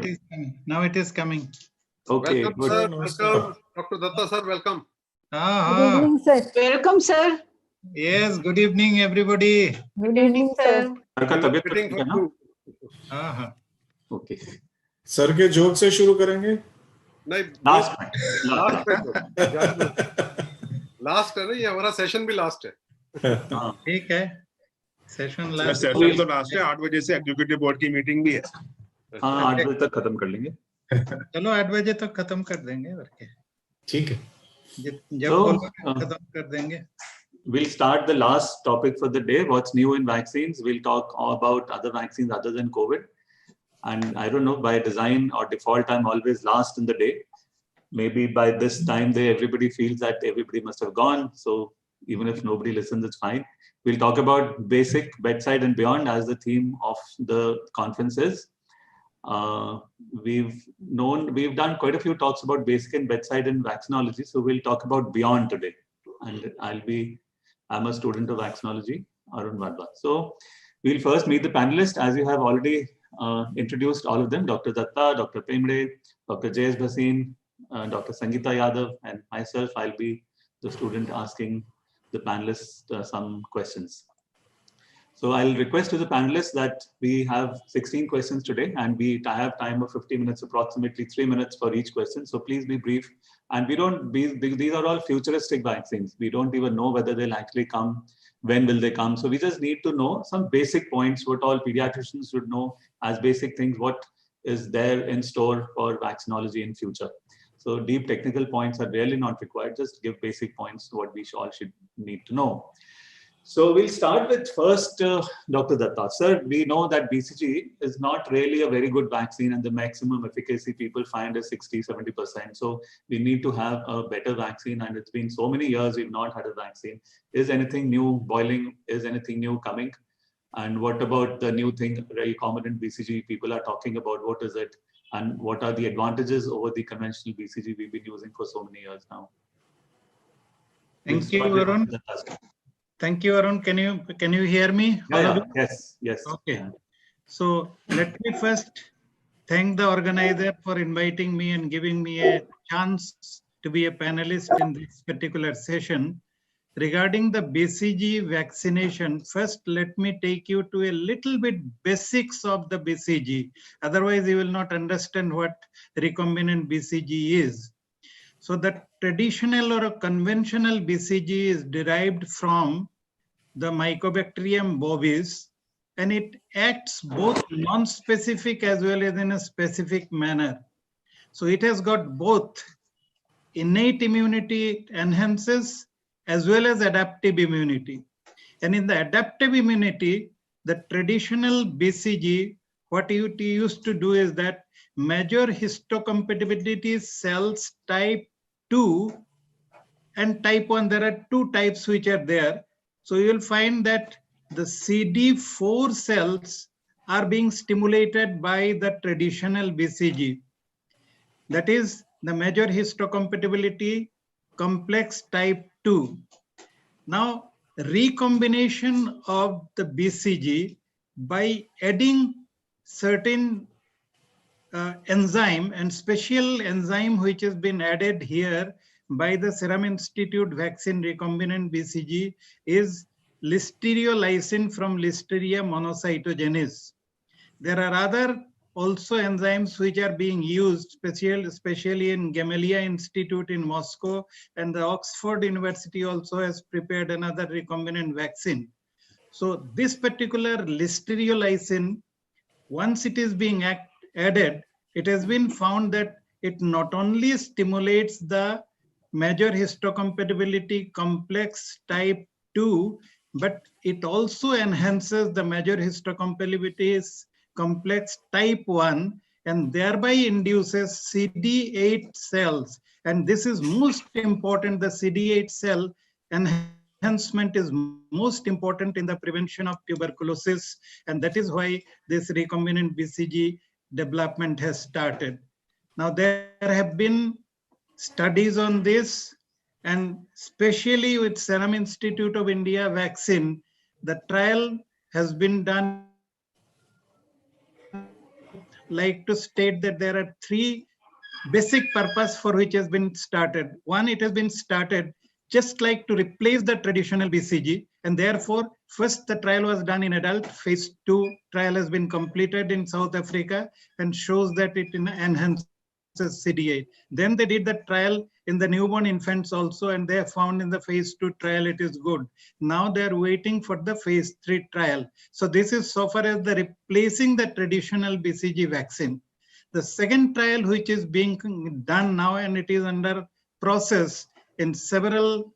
It is coming. Now it is coming. Okay, Welcome, good. sir. Welcome, Dr. Datta, sir. Welcome. Good evening, sir. Welcome, sir. Yes, good evening, everybody. Good evening, sir. Sir का तबीयत Waiting ठीक for है ना? you. Okay. Sir के joke से शुरू करेंगे। नहीं, Last लास्ट लास्ट है ना, ये हमारा सेशन भी लास्ट है। हाँ, ठीक है, सेशन लास्ट। सेशन तो लास्ट है, 8 बजे से एग्जीक्यूटिव बोर्ड की मीटिंग भी है। हाँ 8 बजे तक खत्म कर लेंगे। चलो 8 बजे तक खत्म कर देंगे और क्या। ठीक है। जब So, बोलोगे खत्म कर देंगे। We'll start the last topic for the day. What's new in vaccines? We'll talk about other vaccines other than COVID. And I don't know, by design or default, I'm always last in the day. Maybe by this time, everybody feels that everybody must have gone. So even if nobody listens, it's fine. We'll talk about basic, bedside, and beyond as the theme of the conference is. We've done quite a few talks about basic and bedside in vaccinology. So we'll talk about beyond today. And I'm a student of vaccinology, Arun Vadva. So we'll first meet the panelists, as you have already introduced all of them, Dr. Datta, Dr. Pemde, Dr. Jayesh Bhasin, Dr. Sangeeta Yadav, and myself. I'll be the student asking the panelists some questions. So I'll request to the panelists that we have 16 questions today, and I have time of 50 minutes, approximately 3 minutes for each question. So please be brief. And these are all futuristic vaccines. We don't even know whether they'll actually come, when will they come. So we just need to know some basic points, what all pediatricians should know as basic things, what is there in store for vaccinology in future. So deep technical points are really not required. Just give basic points to what we all should need to know. So we'll start with first Dr. Datta. Sir, we know that BCG is not really a very good vaccine, and the maximum efficacy people find is 60–70%. So we need to have a better vaccine, and it's been so many years we've not had a vaccine. Is anything new boiling? Is anything new coming? And what about the new thing, recombinant BCG? People are talking about what is it, and what are the advantages over the conventional BCG we've been using for so many years now? Thank you, Arun. Thank you, Arun. Can you hear me? Yeah. Yes. Okay. Yeah. So let me first thank the organizer for inviting me and giving me a chance to be a panelist in this particular session. Regarding the BCG vaccination, first let me take you to a little bit basics of the BCG. Otherwise, you will not understand what recombinant BCG is. So the traditional or a conventional BCG is derived from the Mycobacterium bovis, and it acts both non-specific as well as in a specific manner. So it has got both innate immunity, it enhances, as well as adaptive immunity. And in the adaptive immunity, the traditional BCG, what it used to do is that measure histocompatibility cells type 2 and type 1. There are 2 types which are there. So you will find that the CD4 cells are being stimulated by the traditional BCG. That is the measure histocompatibility complex type 2. Now, recombination of the BCG by adding certain enzyme and special enzyme which has been added here by the Serum Institute vaccine recombinant BCG is listeriolysin from Listeria monocytogenes. There are other also enzymes which are being used, especially in Gamaleya Institute in Moscow, and the Oxford University also has prepared another recombinant vaccine. So this particular listeriolysin, once it is being added, it has been found that it not only stimulates the measure histocompatibility complex type 2, but it also enhances the measure histocompatibility complex type 1, and thereby induces CD8 cells. And this is most important, the CD8 cell enhancement is most important in the prevention of tuberculosis, and that is why this recombinant BCG development has started. Now there have been studies on this, and especially with Serum Institute of India vaccine, the trial has been done like to state that there are three basic purpose for which has been started. One, it has been started just like to replace the traditional BCG, and therefore first the trial was done in adult. Phase 2 trial has been completed in South Africa and shows that it enhances CD8. Then they did the trial in the newborn infants also, and they have found in the phase 2 trial it is good. Now they are waiting for the phase 3 trial. So this is so far as the replacing the traditional BCG vaccine. The second trial, which is being done now, and it is under process in several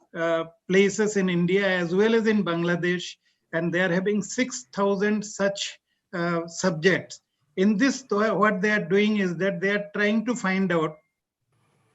places in India as well as in Bangladesh, and they are having 6,000 such subjects. In this, what they are doing is that they are trying to find out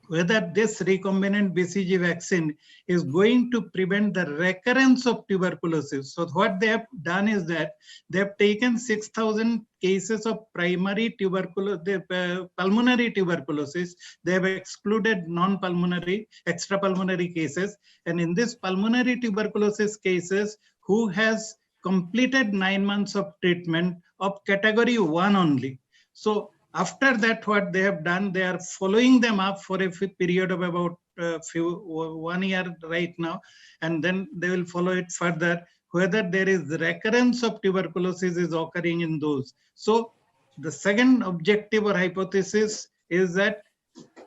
whether this recombinant BCG vaccine is going to prevent the recurrence of tuberculosis. So what they have done is that they have taken 6,000 cases of primary pulmonary tuberculosis. They have excluded non-pulmonary, extrapulmonary cases. And in this pulmonary tuberculosis cases, who has completed 9 months of treatment of category 1 only. So after that, what they have done, they are following them up for a period of about 1 year right now, and then they will follow it further, whether there is recurrence of tuberculosis is occurring in those. So the second objective or hypothesis is that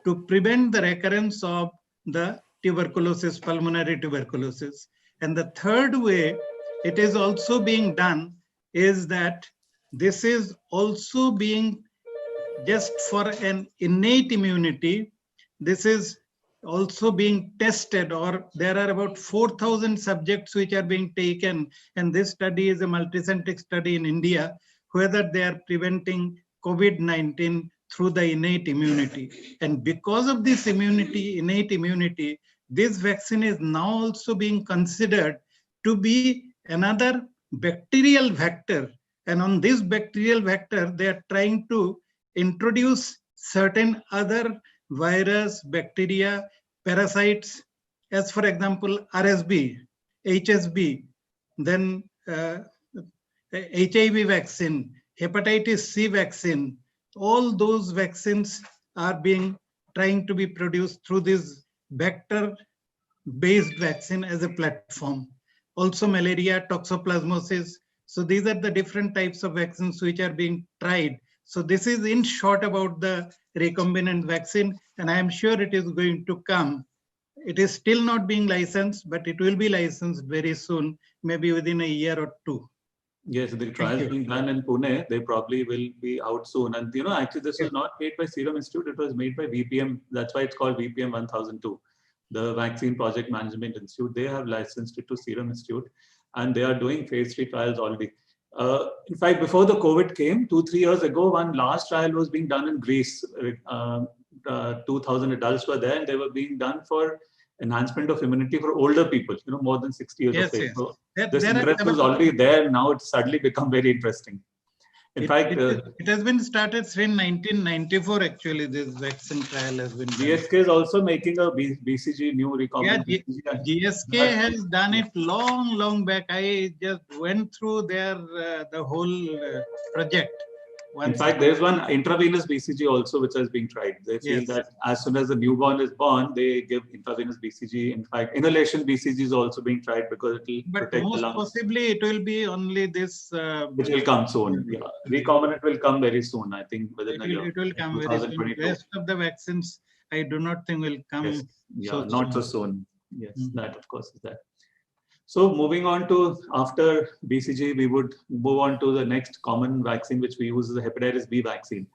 to prevent the recurrence of the tuberculosis, pulmonary tuberculosis. And the third way it is also being done is that this is also being just for an innate immunity. This is also being tested, or there are about 4,000 subjects which are being taken, and this study is a multicentric study in India, whether they are preventing COVID-19 through the innate immunity. And because of this immunity, innate immunity, this vaccine is now also being considered to be another bacterial vector. And on this bacterial vector, they are trying to introduce certain other virus, bacteria, parasites, as for example, RSV, HSV, then HIV vaccine, hepatitis C vaccine. All those vaccines are trying to be produced through this vector-based vaccine as a platform. Also malaria, toxoplasmosis. So these are the different types of vaccines which are being tried. So this is in short about the recombinant vaccine, and I am sure it is going to come. It is still not being licensed, but it will be licensed very soon, maybe within a year or two. Yes, the trials being done in Pune, they probably will be out soon. And actually this was not made by Serum Institute, it was made by VPM. That's why it's called VPM 1002, the Vaccine Project Management Institute. They have licensed it to Serum Institute, and they are doing phase 3 trials already. In fact, before the COVID came, 2-3 years ago, one large trial was being done in Greece. 2,000 adults were there, and they were being done for enhancement of immunity for older people, more than 60 years of age. Yes. So this interest was already there. Now it's suddenly become very interesting. In fact, it has been started since 1994. Actually, this vaccine trial has been done. GSK is also making a BCG new recombinant. Yeah, GSK has done it long back. I just went through the whole project. In fact, there's one intravenous BCG also which has been tried. They feel that as soon as the newborn is born, they give intravenous BCG. In fact, inhalation BCG is also being tried because it will protect the lungs. But most possibly it will be only this. Which will come soon. Yeah. Recombinant will come very soon, I think, within a year. It will come very soon. The rest of the vaccines, I do not think will come. Yes. Yeah, not so soon. Yes, that of course is that. So moving on to, after BCG, we would move on to the next common vaccine which we use is the hepatitis B vaccine.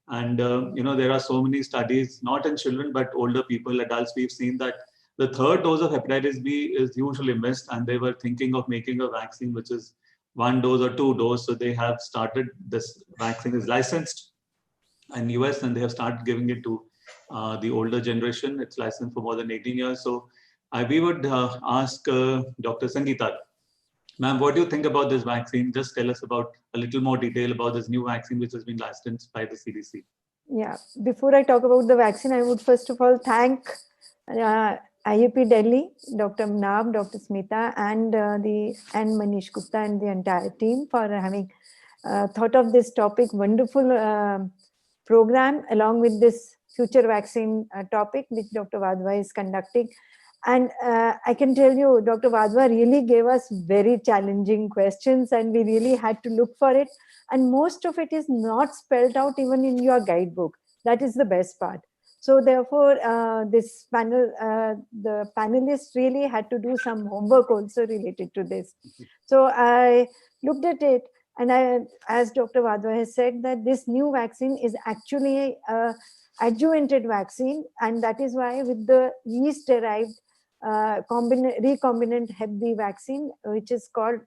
And there are so many studies, not in children, but older people, adults. We've seen that the third dose of hepatitis B is usually missed, and they were thinking of making a vaccine which is 1 dose or 2 doses. So they have started, this vaccine is licensed in US, and they have started giving it to the older generation. It's licensed for more than 18 years. So we would ask Dr. Sangeeta, ma'am, what do you think about this vaccine? Just tell us about a little more detail about this new vaccine which has been licensed by the CDC. Yeah, before I talk about the vaccine, I would first of all thank IUP Delhi, Dr. Mnab, Dr. Smita, and Manish Gupta and the entire team for having thought of this topic. Wonderful program along with this future vaccine topic which Dr. Wadhwa is conducting. And I can tell you, Dr. Wadhwa really gave us very challenging questions and we really had to look for it. And most of it is not spelled out even in your guidebook. That is the best part. So therefore, this panel, the panelists really had to do some homework also related to this. So I looked at it and as Dr. Wadhwa has said, that this new vaccine is actually adjuvanted vaccine, and that is why with the yeast-derived recombinant Hep B vaccine, which is called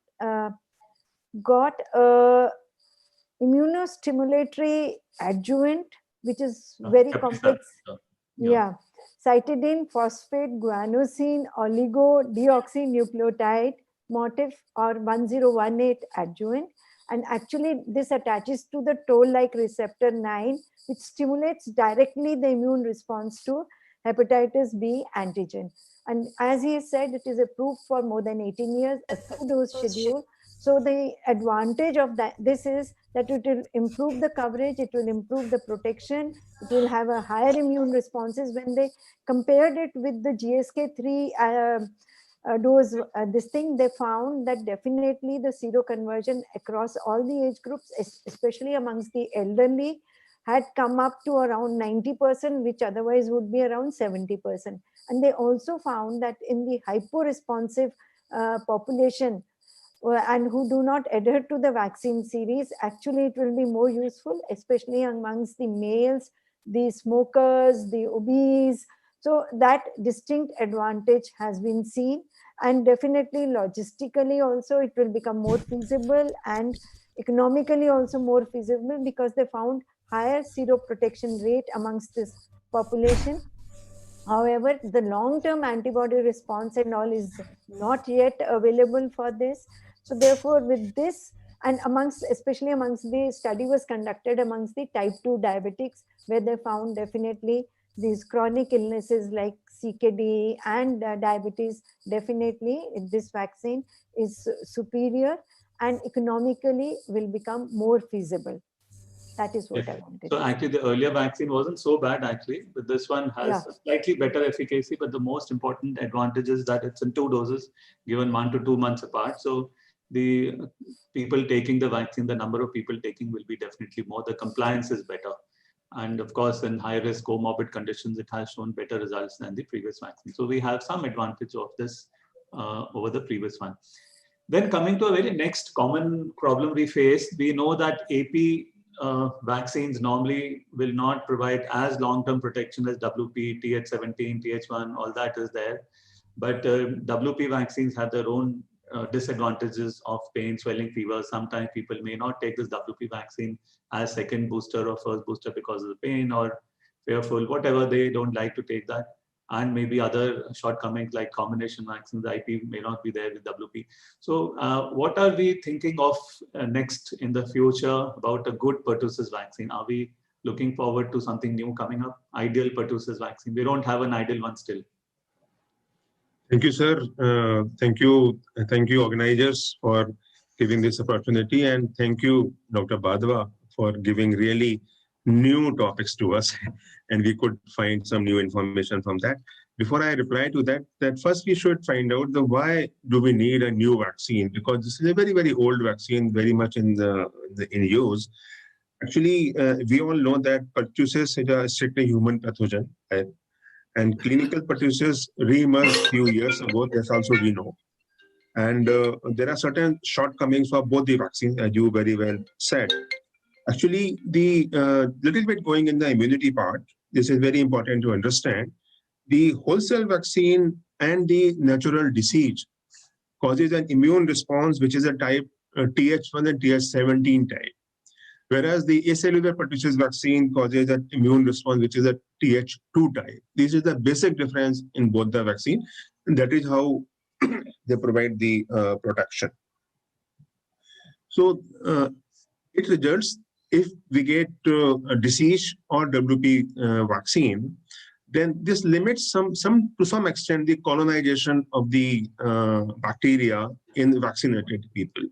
got a immunostimulatory adjuvant, which is very complex. Yeah. Cytidine, phosphate, guanosine, oligodeoxynucleotide motif or 1018 adjuvant. And actually this attaches to the toll-like receptor 9, which stimulates directly the immune response to hepatitis B antigen. And as he said, it is approved for more than 18 years, a 2-dose schedule. So the advantage of this is that it will improve the coverage, it will improve the protection, it will have a higher immune responses. When they compared it with the GSK3 dose, they found that definitely the seroconversion across all the age groups, especially amongst the elderly, had come up to around 90%, which otherwise would be around 70%. And they also found that in the hyporesponsive population and who do not adhere to the vaccine series, actually it will be more useful, especially amongst the males, the smokers, the obese. So that distinct advantage has been seen, and definitely logistically also it will become more feasible and economically also more feasible, because they found higher seroprotection rate amongst this population. However, the long-term antibody response and all is not yet available for this. So therefore, with this, and especially amongst the study was conducted amongst the type 2 diabetics, where they found definitely these chronic illnesses like CKD and diabetes, definitely this vaccine is superior and economically will become more feasible. That is what I wanted. So actually the earlier vaccine wasn't so bad actually, but this one has a slightly better efficacy, but the most important advantage is that it's in 2 doses given 1 to 2 months apart. So the people taking the vaccine, the number of people taking will be definitely more, the compliance is better. And of course, in high risk comorbid conditions, it has shown better results than the previous vaccine. So we have some advantage of this over the previous one. Then coming to a very next common problem we face, we know that AP vaccines normally will not provide as long-term protection as WP, TH17, TH1, all that is there. But WP vaccines have their own disadvantages of pain, swelling, fever. Sometimes people may not take this WP vaccine as second booster or first booster because of the pain or fearful, whatever, they don't like to take that. And maybe other shortcomings like combination vaccines, IP may not be there with WP. So what are we thinking of next in the future about a good pertussis vaccine? Are we looking forward to something new coming up? Ideal pertussis vaccine. We don't have an ideal one still. Thank you, sir. Thank you, organizers, for giving this opportunity, and thank you, Dr. Wadhwa, for giving really new topics to us, and we could find some new information from that. Before I reply to that first we should find out the why do we need a new vaccine, because this is a very, very old vaccine, very much in use. Actually, we all know that pertussis is a strictly human pathogen, right? And clinical pertussis re-emerged a few years ago, that's also we know. And there are certain shortcomings for both the vaccines, as you very well said. Actually, the little bit going in the immunity part, this is very important to understand. The wholesale vaccine and the natural disease causes an immune response, which is a type TH1 and TH17 type. Whereas the acellular pertussis vaccine causes an immune response, which is a TH2 type. This is the basic difference in both the vaccine, and that is how they provide the protection. So it results, if we get a disease or WP vaccine, then this limits to some extent the colonization of the bacteria in vaccinated people.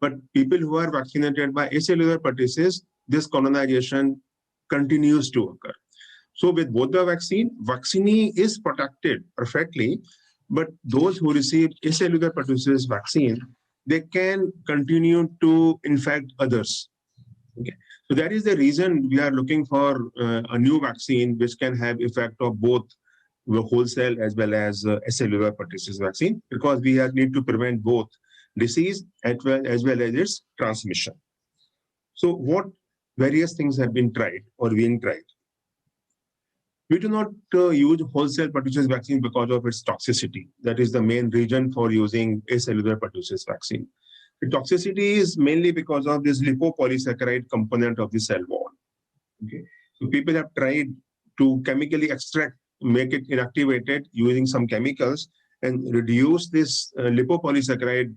But people who are vaccinated by acellular pertussis, this colonization continues to occur. So with both the vaccinee is protected perfectly, but those who receive acellular pertussis vaccine, they can continue to infect others. Okay. So that is the reason we are looking for a new vaccine which can have effect of both the wholesale as well as acellular pertussis vaccine, because we need to prevent both disease as well as its transmission. So what various things have been tried or being tried? We do not use wholesale pertussis vaccine because of its toxicity. That is the main reason for using acellular pertussis vaccine. The toxicity is mainly because of this lipopolysaccharide component of the cell wall. Okay. So people have tried to chemically extract, make it inactivated using some chemicals and reduce this lipopolysaccharide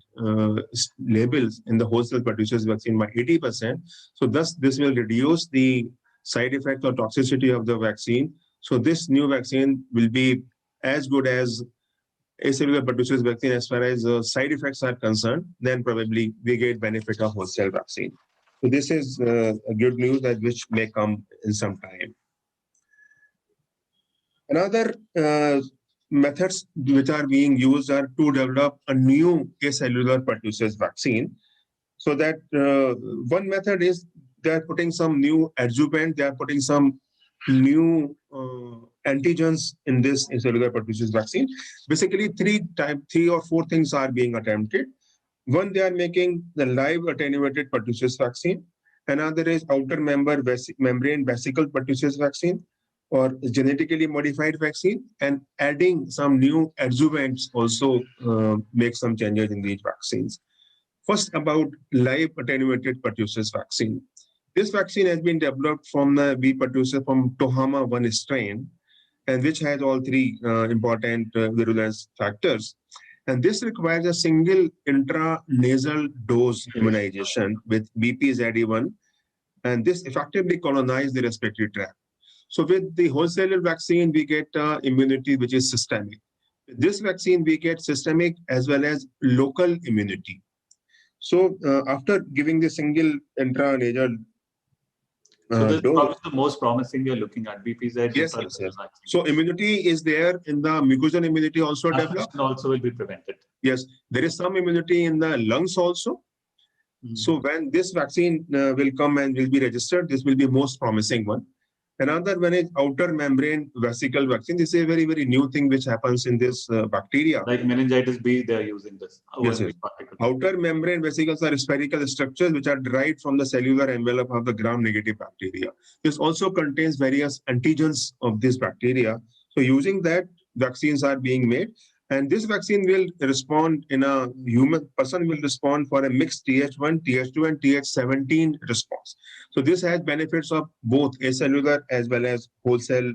levels in the wholesale pertussis vaccine by 80%. So thus this will reduce the side effect or toxicity of the vaccine. So this new vaccine will be as good as acellular pertussis vaccine as far as side effects are concerned. Then probably we get benefit of wholesale vaccine. So this is a good news that which may come in some time. Another methods which are being used are to develop a new acellular pertussis vaccine. So that one method is they are putting some new adjuvant, they are putting some new antigens in this acellular pertussis vaccine. Basically, three or four things are being attempted. One, they are making the live attenuated pertussis vaccine. Another is outer membrane vesicle pertussis vaccine, or genetically modified vaccine, and adding some new adjuvants also make some changes in these vaccines. First, about live attenuated pertussis vaccine. This vaccine has been developed from the B. pertussis from Tohama 1 strain, and which has all three important virulence factors. And this requires a single intranasal dose immunization with BPZE1, and this effectively colonizes the respiratory tract. So with the wholesale vaccine, we get immunity which is systemic. With this vaccine, we get systemic as well as local immunity. So after giving the single intranasal so this is dose, probably the most promising you're looking at, BPZ. yes. So immunity is there in the mucosal immunity also developed. Also will be prevented. Yes, there is some immunity in the lungs also. So when this vaccine will come and will be registered, this will be most promising one. Another one is outer membrane vesicle vaccine. This is a very, very new thing which happens in this bacteria. Like meningitis B, they are using this. Yes, yes. Outer membrane vesicles are spherical structures which are derived from the cellular envelope of the gram-negative bacteria. This also contains various antigens of this bacteria. So using that, vaccines are being made. And this vaccine will respond in a human person will respond for a mixed TH1, TH2, and TH17 response. So this has benefits of both acellular as well as wholesale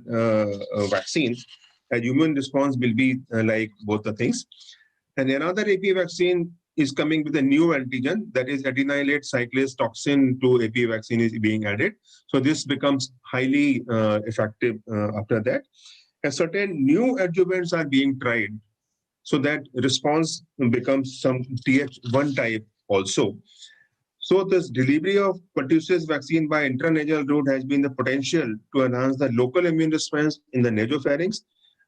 vaccines. A human response will be like both the things. And another AP vaccine is coming with a new antigen, that is adenylate cyclase toxin to AP vaccine is being added. So this becomes highly effective after that. And certain new adjuvants are being tried, so that response becomes some TH1 type also. So this delivery of pertussis vaccine by intranasal route has been the potential to enhance the local immune response in the nasopharynx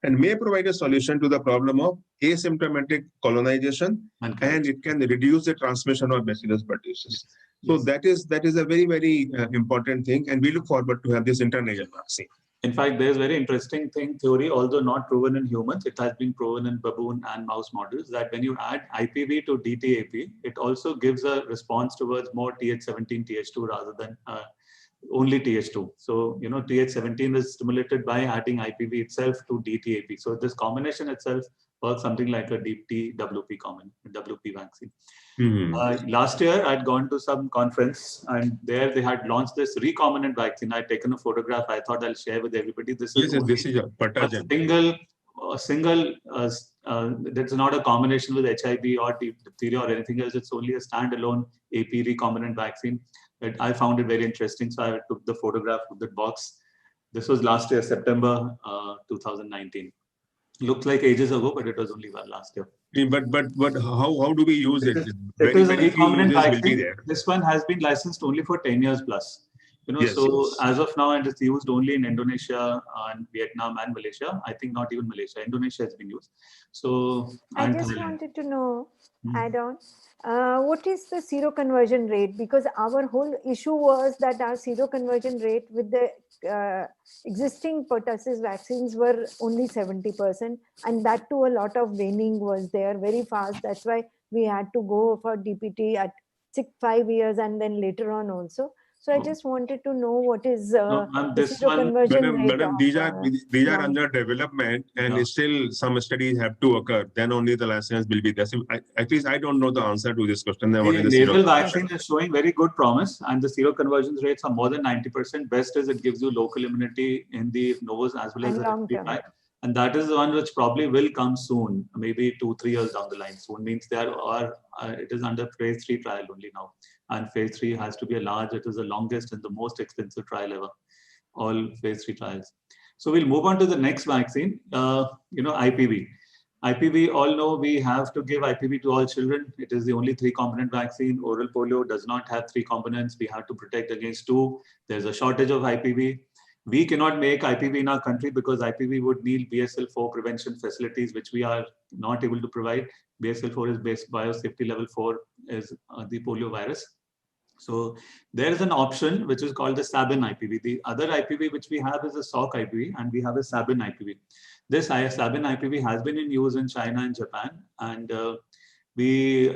and may provide a solution to the problem of asymptomatic colonization, and it can reduce the transmission of bacillus pertussis. So that is a very, very important thing, and we look forward to have this intranasal vaccine. In fact, there's very interesting theory, although not proven in humans, it has been proven in baboon and mouse models, that when you add IPV to DTAP, it also gives a response towards more TH17, TH2 rather than only TH2. So, you know, TH17 is stimulated by adding IPV itself to DTAP. So this combination itself works something like a WP vaccine. Last year, I'd gone to some conference and there they had launched this recombinant vaccine. I'd taken a photograph. I thought I'll share with everybody. This is a single, that's not a combination with HIV or diphtheria or anything else. It's only a standalone AP recombinant vaccine. But I found it very interesting. So I took the photograph of that box. This was last year, September 2019. Looks like ages ago, but it was only last year. But how do we use it? It is a recombinant vaccine. This one has been licensed only for 10 years plus. Yes, so yes. as of now, and it's used only in Indonesia and Vietnam and Malaysia. I think not even Malaysia. Indonesia has been used. So I and just Thailand. wanted to know, Hmm. add on, what is the seroconversion rate? Because our whole issue was that our seroconversion rate with the existing pertussis vaccines were only 70%, and that too a lot of waning was there very fast. That's why we had to go for DPT at 5 years and then later on also. So I Oh. just wanted to know what is No, ma'am, the this one, seroconversion rate Madam, of these are long- under development, and Yeah. still some studies have to occur. Then only the license will be there. So at least I don't know the answer to this question. Then what the is the nasal seroconversion? vaccine is showing very good promise, and the seroconversion rates are more than 90%. Best is it gives you local immunity in the nose as well as And the long respiratory term. tract. And that is the one which probably will come soon, maybe 2-3 years down the line. Soon means there are, it is under phase 3 trial only now. And phase 3 has to be a large, it is the longest and the most expensive trial ever, all phase 3 trials. So we'll move on to the next vaccine, IPV. IPV, all know we have to give IPV to all children. It is the only 3-component vaccine. Oral polio does not have 3 components. We have to protect against 2. There's a shortage of IPV. We cannot make IPV in our country because IPV would need BSL-4 prevention facilities, which we are not able to provide. BSL-4 is base biosafety level 4 is the polio virus. So there is an option which is called the Sabin IPV. The other IPV which we have is a Salk IPV, and we have a Sabin IPV. This Sabin IPV has been in use in China and Japan, and we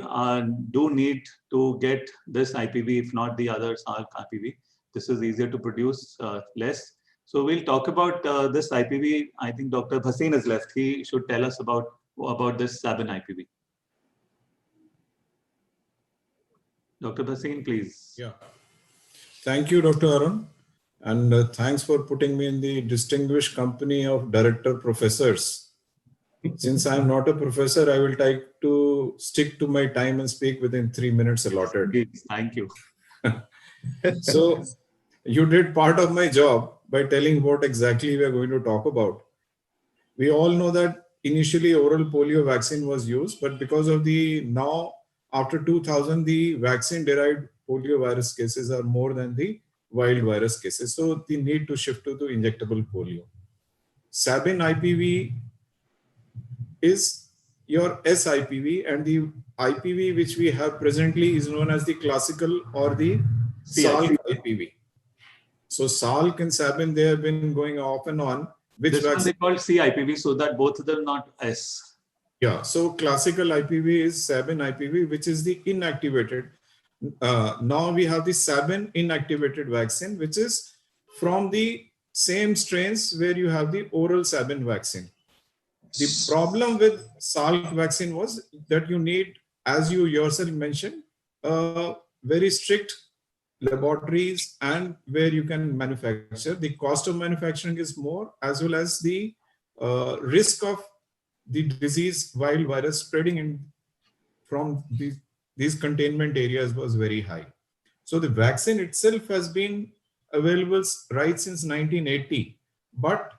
do need to get this IPV, if not the other Salk IPV. This is easier to produce, less. So we'll talk about this IPV. I think Dr. Bhasin is left. He should tell us about this Sabin IPV. Dr. Bhasin, please. Yeah. Thank you, Dr. Arun. And thanks for putting me in the distinguished company of director professors. Since I'm not a professor, I will try to stick to my time and speak within 3 minutes allotted. Please, thank you. So you did part of my job by telling what exactly we are going to talk about. We all know that initially oral polio vaccine was used, but because of now after 2000, the vaccine derived polio virus cases are more than the wild virus cases. So the need to shift to the injectable polio. Sabin IPV is your SIPV, and the IPV which we have presently is known as the classical or the Salk IPV. So Salk and Sabin, they have been going off and on. Which this one they call CIPV, so that both of them not S. Yeah, so classical IPV is Sabin IPV, which is the inactivated. Now we have the Sabin inactivated vaccine, which is from the same strains where you have the oral Sabin vaccine. The problem with Salk vaccine was that you need, as you yourself mentioned, very strict laboratories and where you can manufacture. The cost of manufacturing is more, as well as the risk of the disease wild virus spreading in from these containment areas was very high. So the vaccine itself has been available right since 1980, but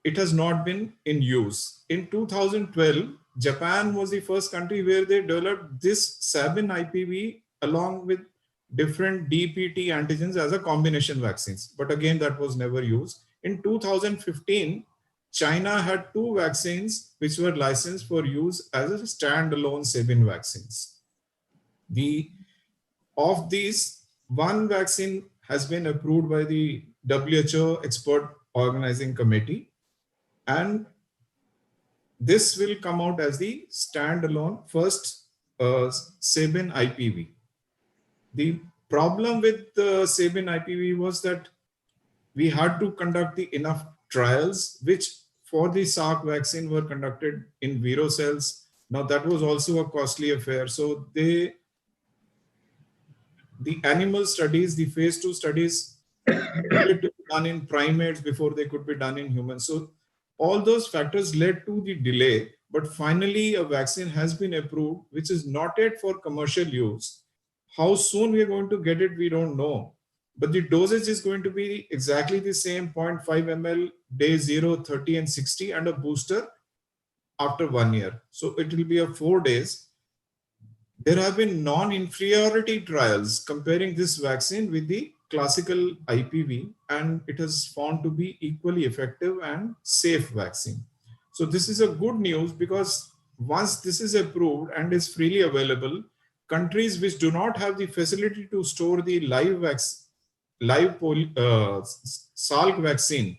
it has not been in use. In 2012, Japan was the first country where they developed this Sabin IPV along with different DPT antigens as a combination vaccines. But again, that was never used. In 2015, China had 2 vaccines which were licensed for use as a standalone Sabin vaccines. Of these, one vaccine has been approved by the WHO Expert Organizing Committee, and this will come out as the standalone first Sabin IPV. The problem with the Sabin IPV was that we had to conduct enough trials, which for the Salk vaccine were conducted in Vero cells. Now that was also a costly affair. So the animal studies, the phase 2 studies needed to be done in primates before they could be done in humans. So all those factors led to the delay, but finally a vaccine has been approved, which is not yet for commercial use. How soon we are going to get it, we don't know. But the dosage is going to be exactly the same, 0.5 ml, day 0, 30 and 60, and a booster after 1 year. So it will be a 4 days. there have been non-inferiority trials comparing this vaccine with the classical IPV, and it has found to be equally effective and safe vaccine. So this is a good news, because once this is approved and is freely available, countries which do not have the facility to store the Salk vaccine,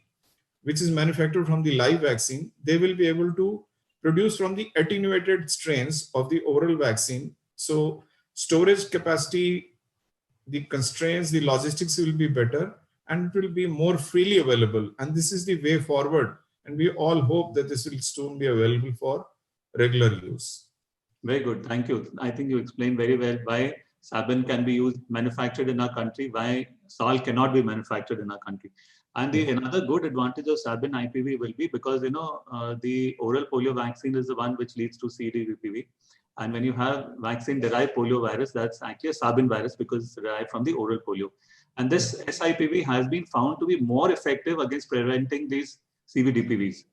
which is manufactured from the live vaccine, they will be able to produce from the attenuated strains of the oral vaccine. So storage capacity, the constraints, the logistics will be better, and it will be more freely available. And this is the way forward. And we all hope that this will soon be available for regular use. Very good. Thank you. I think you explained very well why Sabin can be manufactured in our country, why Sal cannot be manufactured in our country. And another good advantage of Sabin IPV will be because, the oral polio vaccine is the one which leads to CDVPV. And when you have vaccine-derived polio virus, that's actually a Sabin virus because it's derived from the oral polio. And this SIPV has been found to be more effective against preventing these CVDPVs,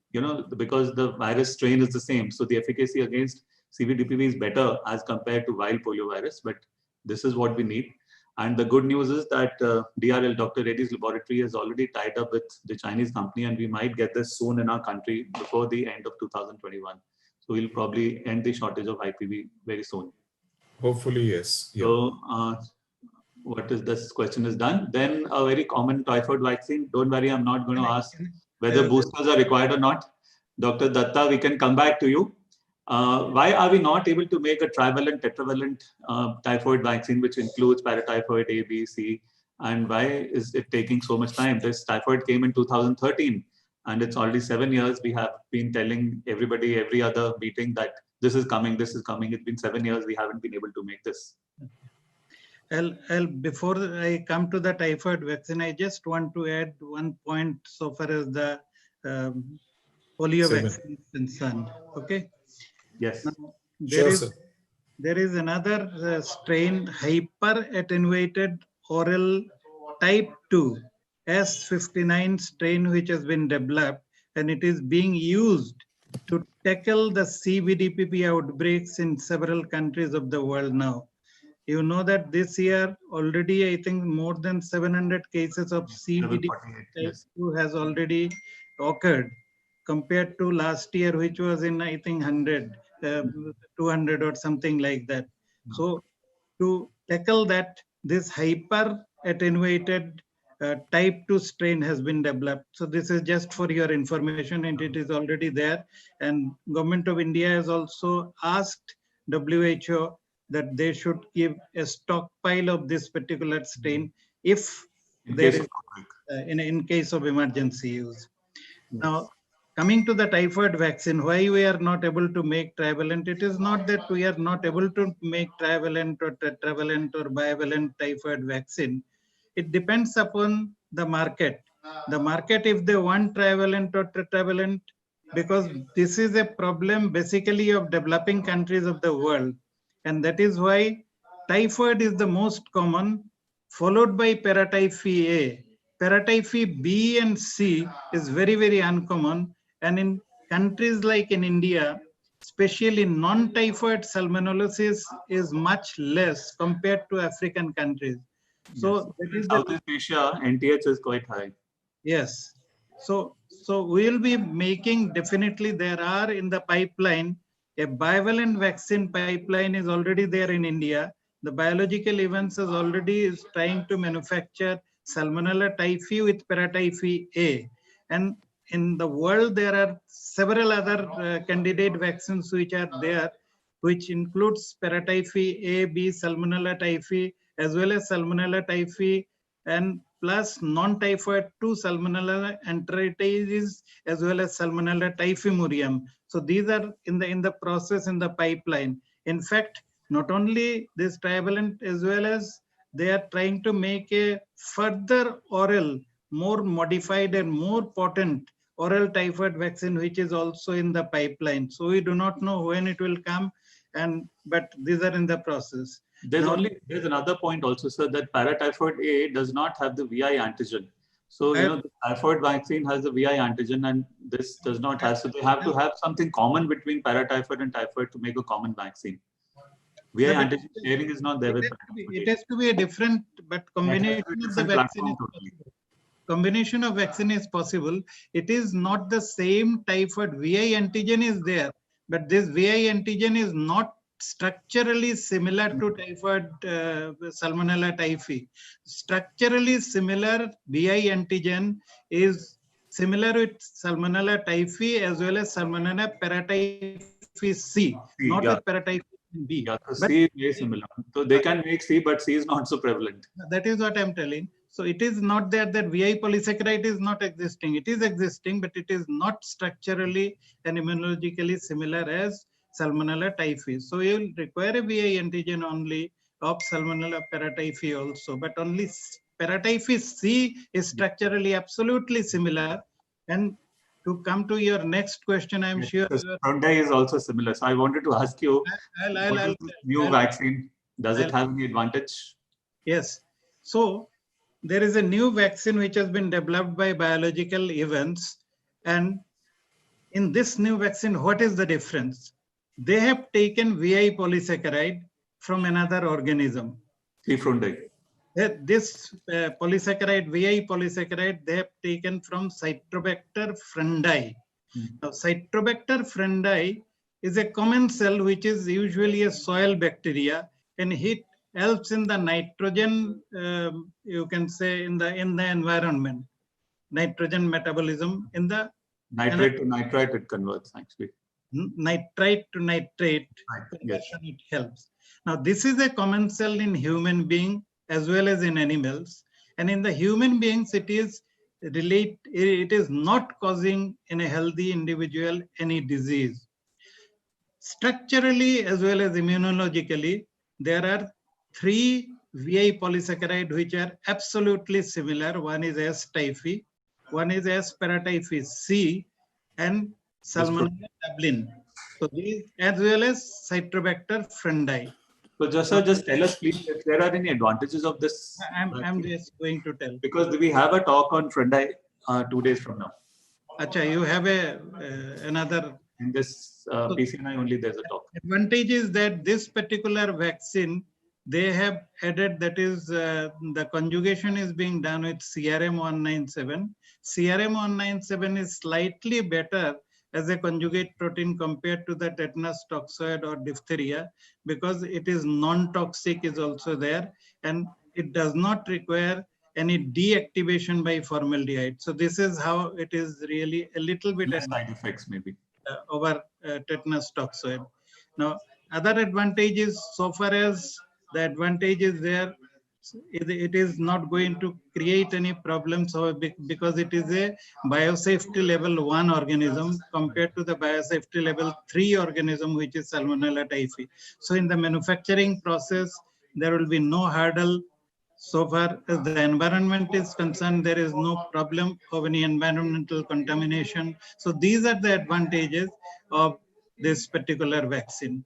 because the virus strain is the same. So the efficacy against CVDPV is better as compared to wild polio virus, but this is what we need. And the good news is that DRL, Dr. Reddy's laboratory, has already tied up with the Chinese company, and we might get this soon in our country before the end of 2021. So we'll probably end the shortage of IPV very soon. Hopefully, yes. Yeah. So what is this question is done. Then a very common typhoid vaccine. Don't worry, I'm not going to ask whether boosters are required or not. Dr. Datta, we can come back to you. Why are we not able to make a trivalent, tetravalent typhoid vaccine, which includes paratyphoid A, B, C? And why is it taking so much time? This typhoid came in 2013, and it's already 7 years. We have been telling everybody, every other meeting, that this is coming, this is coming. It's been 7 years. We haven't been able to make this. Before I come to the typhoid vaccine, I just want to add one point so far as the polio vaccine is concerned. Okay. Yes. Now, Sure, there is another strain, hyper attenuated oral type 2 S59 strain, which has been developed, and it is being used to tackle the CVDPP outbreaks in several countries of the world now. You know that this year already, I think more than 700 cases of CVDPP type 2 has already occurred, compared to last year, which was in, I think, 200 or something like that. So to tackle that, this hyper attenuated type 2 strain has been developed. So this is just for your information, and it is already there. And Government of India has also asked WHO that they should give a stockpile of this particular strain if there is in case of emergency use. Now, coming to the typhoid vaccine, why we are not able to make trivalent? It is not that we are not able to make trivalent or tetravalent or bivalent typhoid vaccine. It depends upon the market. The market, if they want trivalent or tetravalent, because this is a problem basically of developing countries of the world. And that is why typhoid is the most common, followed by paratyphi A. Paratyphi B and C is very, very uncommon. And in countries like in India, especially non-typhoid salmonellosis is much less compared to African countries. So that is Southeast Asia, NTH is quite high. Yes. So we will be making, definitely there are in the pipeline, a bivalent vaccine pipeline is already there in India. The Biological Events is already trying to manufacture Salmonella typhi with paratyphi A. And in the world, there are several other candidate vaccines which are there, which includes paratyphi A, B, Salmonella typhi, as well as Salmonella typhi, and plus non-typhoid 2 Salmonella enteritis, as well as Salmonella typhimurium. So these are in the process, in the pipeline. In fact, not only this trivalent, as well as they are trying to make a further oral, more modified and more potent oral typhoid vaccine, which is also in the pipeline. So we do not know when it will come, but these are in the process. There's another point also, sir, that paratyphoid A does not have the VI antigen. So, the typhoid vaccine has the VI antigen, and this does not have. So they have to have something common between paratyphoid and typhoid to make a common vaccine. VI But antigen sharing is not there with it has to be a different, but combination of the different vaccine is platform totally. possible. Combination of vaccine is possible. It is not the same typhoid. VI antigen is there, but this VI antigen is not structurally similar to typhoid Salmonella typhi. Structurally similar VI antigen is similar with Salmonella typhi as well as Salmonella paratyphi C, not yeah. with paratyphi B. Yeah, so But C is very similar. So they can make C, but C is not so prevalent. that is what I'm telling. So it is not that VI polysaccharide is not existing. It is existing, but it is not structurally and immunologically similar as Salmonella typhi. So you will require a VI antigen only of Salmonella paratyphi also, but only paratyphi C is structurally absolutely similar. And to come to your next question, I'm sure The Fronti is also similar. So I wanted to ask you, what is this new vaccine? Does it have any advantage? Yes. So there is a new vaccine which has been developed by biological events. And in this new vaccine, what is the difference? They have taken VI polysaccharide from another organism. C. Fronti. This polysaccharide, VI polysaccharide, they have taken from Citrobacter frundi. Now, Citrobacter frundi is a common cell which is usually a soil bacteria, and it helps in the nitrogen, you can say, in the environment, nitrogen metabolism in the Nitrate to nitrite, it converts actually. nitrite to nitrate conversion, it helps. Now, this is a common cell in human being as well as in animals, and in the human beings, it is not causing in a healthy individual any disease. Structurally as well as immunologically, there are 3 VI polysaccharide which are absolutely similar. One is S. typhi, one is S. paratyphi C, and Salmonella dublin. So these, as well as Citrobacter frundi. So just tell us please if there are any advantages of this. I'm just going to tell. Because we have a talk on Fronti 2 days from now. Acha, you have another. In this PCNI only there's a talk. Advantage is that this particular vaccine, they have added, that is the conjugation is being done with CRM 197. CRM 197 is slightly better as a conjugate protein compared to the tetanus toxoid or diphtheria, because it is non-toxic is also there, and it does not require any deactivation by formaldehyde. So this is how it is really a little bit Less side effects maybe. over tetanus toxoid. Now, other advantages, so far as the advantage is there, it is not going to create any problems because it is a biosafety level 1 organism compared to the biosafety level 3 organism, which is Salmonella typhi. So in the manufacturing process, there will be no hurdle. So far as the environment is concerned, there is no problem of any environmental contamination. So these are the advantages of this particular vaccine.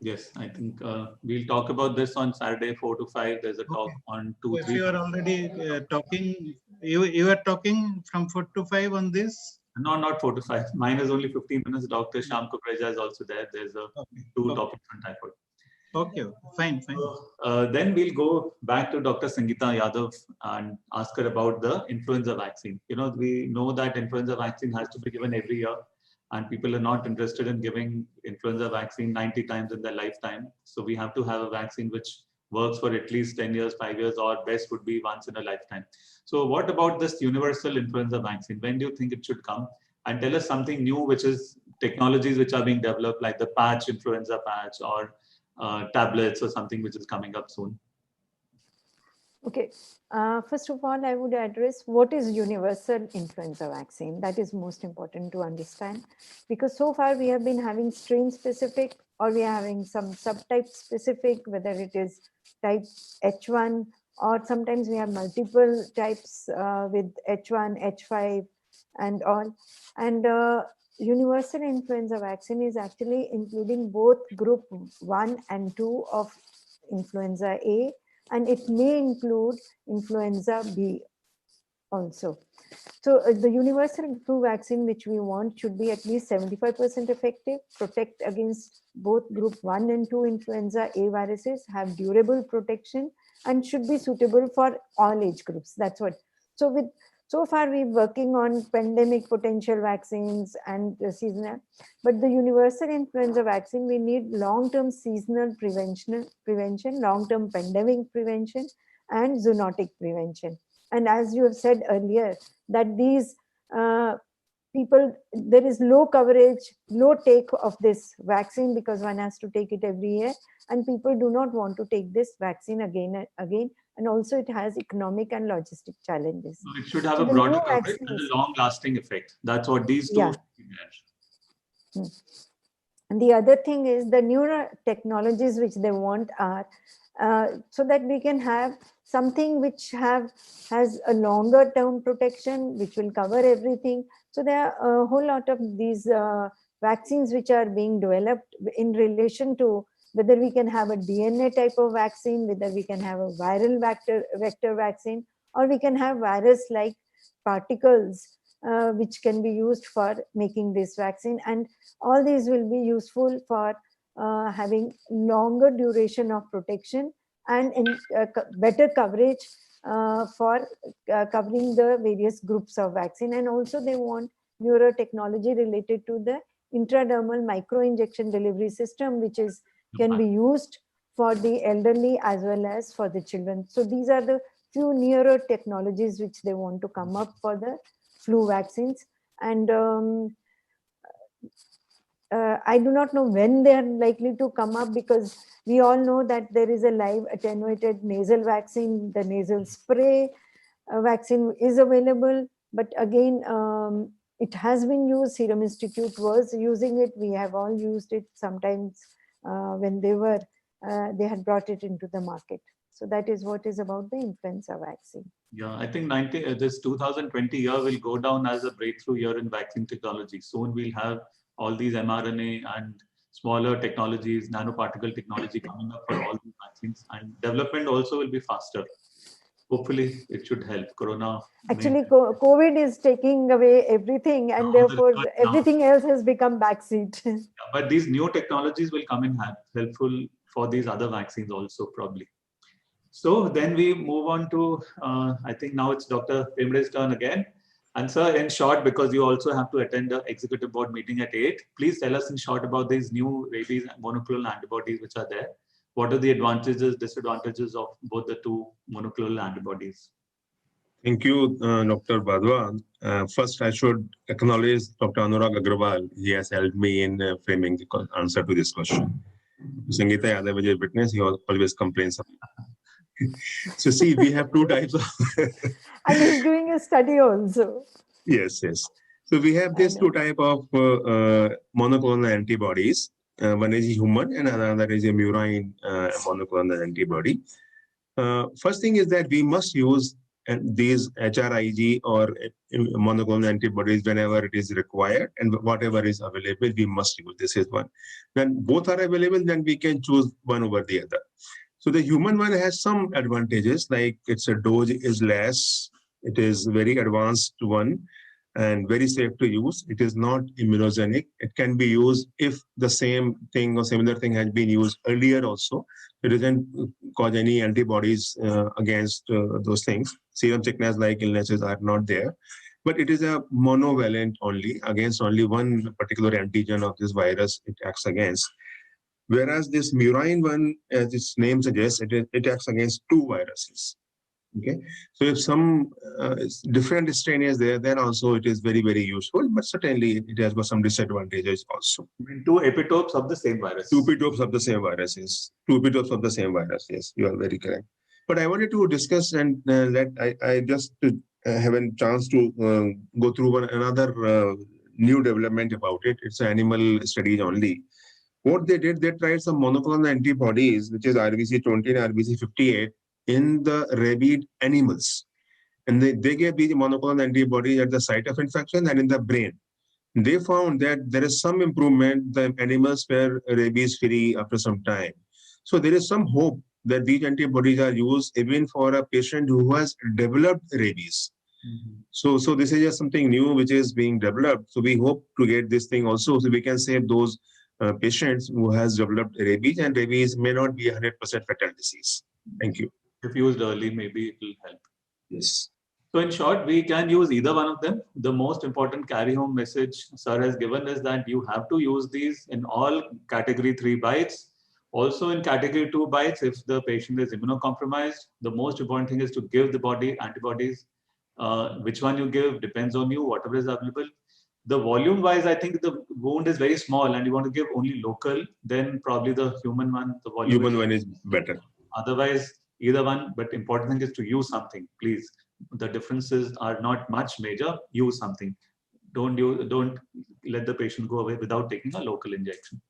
Yes, I think we'll talk about this on Saturday 4 to 5. There's a talk on 2, If 3. you are already talking, you are talking from 4 to 5 on this? No, not 4 to 5. Mine is only 15 minutes. Dr. Shyam Kupreja is also there. There's a 2 topics on typhoid. Okay, fine. Then we'll go back to Dr. Sangeeta Yadav and ask her about the influenza vaccine. You know, we know that influenza vaccine has to be given every year, and people are not interested in giving influenza vaccine 90 times in their lifetime. So we have to have a vaccine which works for at least 10 years, 5 years, or best would be once in a lifetime. So what about this universal influenza vaccine? When do you think it should come? And tell us something new, which is technologies which are being developed, like the patch, influenza patch, or tablets or something which is coming up soon. Okay, first of all, I would address what is universal influenza vaccine. That is most important to understand, because so far we have been having strain specific, or we are having some subtype specific, whether it is type H1, or sometimes we have multiple types with H1, H5 and all. And universal influenza vaccine is actually including both group 1 and 2 of influenza A, and it may include influenza B also. So the universal flu vaccine which we want should be at least 75% effective, protect against both group 1 and 2 influenza A viruses, have durable protection, and should be suitable for all age groups. That's what. So far we're working on pandemic potential vaccines and seasonal, but the universal influenza vaccine, we need long-term seasonal prevention, long-term pandemic prevention, and zoonotic prevention. And as you have said earlier, that these people, there is low coverage, low take of this vaccine because one has to take it every year, and people do not want to take this vaccine again and again. And also it has economic and logistic challenges. So it should have So a the broader new coverage and vaccines- a long-lasting effect. That's what these two Yeah. should be there. And the other thing is the newer technologies which they want are so that we can have something which has a longer term protection, which will cover everything. So there are a whole lot of these vaccines which are being developed in relation to whether we can have a DNA type of vaccine, whether we can have a viral vector vaccine, or we can have virus-like particles which can be used for making this vaccine. And all these will be useful for having longer duration of protection and better coverage for covering the various groups of vaccine. And also they want neuro technology related to the intradermal micro-injection delivery system, which can be used for the elderly as well as for the children. So these are the few neuro technologies which they want to come up for the flu vaccines. And I do not know when they are likely to come up, because we all know that there is a live attenuated nasal vaccine, the nasal spray vaccine is available, but again, it has been used. Serum Institute was using it. We have all used it sometimes when they had brought it into the market. So that is what is about the influenza vaccine. Yeah, I think this 2020 year will go down as a breakthrough year in vaccine technology. Soon we'll have all these mRNA and smaller technologies, nanoparticle technology coming up for all these vaccines, and development also will be faster. Hopefully it should help. Corona. Actually, COVID is taking away everything, and therefore everything else has become backseat. Yeah, but these new technologies will come in helpful for these other vaccines also, probably. So then we move on to, I think now it's Dr. Pemre's turn again. And sir, in short, because you also have to attend the executive board meeting at 8, please tell us in short about these new rabies monoclonal antibodies which are there. What are the advantages, disadvantages of both the two monoclonal antibodies? Thank you, Dr. Badwa. First, I should acknowledge Dr. Anurag Agrawal. He has helped me in framing the answer to this question. Sangeeta Yadav is a witness. He always complains. So see, we have two types of... And he's doing a study also. Yes, yes. So we have these two types of monoclonal antibodies. One is human and another is a murine monoclonal antibody. First thing is that we must use these HRIG or monoclonal antibodies whenever it is required, and whatever is available, we must use. This is one. When both are available, then we can choose one over the other. So the human one has some advantages, like its dose is less, it is very advanced one, and very safe to use. It is not immunogenic. It can be used if the same thing or similar thing has been used earlier also. It doesn't cause any antibodies against those things. Serum sickness-like illnesses are not there. But it is a monovalent only, against only one particular antigen of this virus it acts against. Whereas this murine one, as its name suggests, it acts against two viruses. Okay, so if some different strain is there, then also it is very, very useful, but certainly it has got some disadvantages also. Two epitopes of the same virus. Two epitopes of the same viruses. Two epitopes of the same virus, yes, you are very correct. But I wanted to discuss and I just have a chance to go through another new development about it. It's animal studies only. What they did, they tried some monoclonal antibodies, which is RBC20 and RBC58, in the rabid animals. And they gave these monoclonal antibodies at the site of infection and in the brain. They found that there is some improvement. The animals were rabies-free after some time. So there is some hope that these antibodies are used even for a patient who has developed rabies. So this is just something new which is being developed. So we hope to get this thing also, so we can save those patients who has developed rabies, and rabies may not be 100% fatal disease. Thank you. If used early, maybe it will help. Yes. So in short, we can use either one of them. The most important carry-home message Sir has given is that you have to use these in all category 3 bites. Also in category 2 bites, if the patient is immunocompromised, the most important thing is to give the body antibodies. Which one you give depends on you, whatever is available. The volume-wise, I think the wound is very small and you want to give only local, then probably the human one, the volume Human one is better. Otherwise, either one, but important thing is to use something, please. The differences are not much major. Use something. Don't let the patient go away without taking a local injection.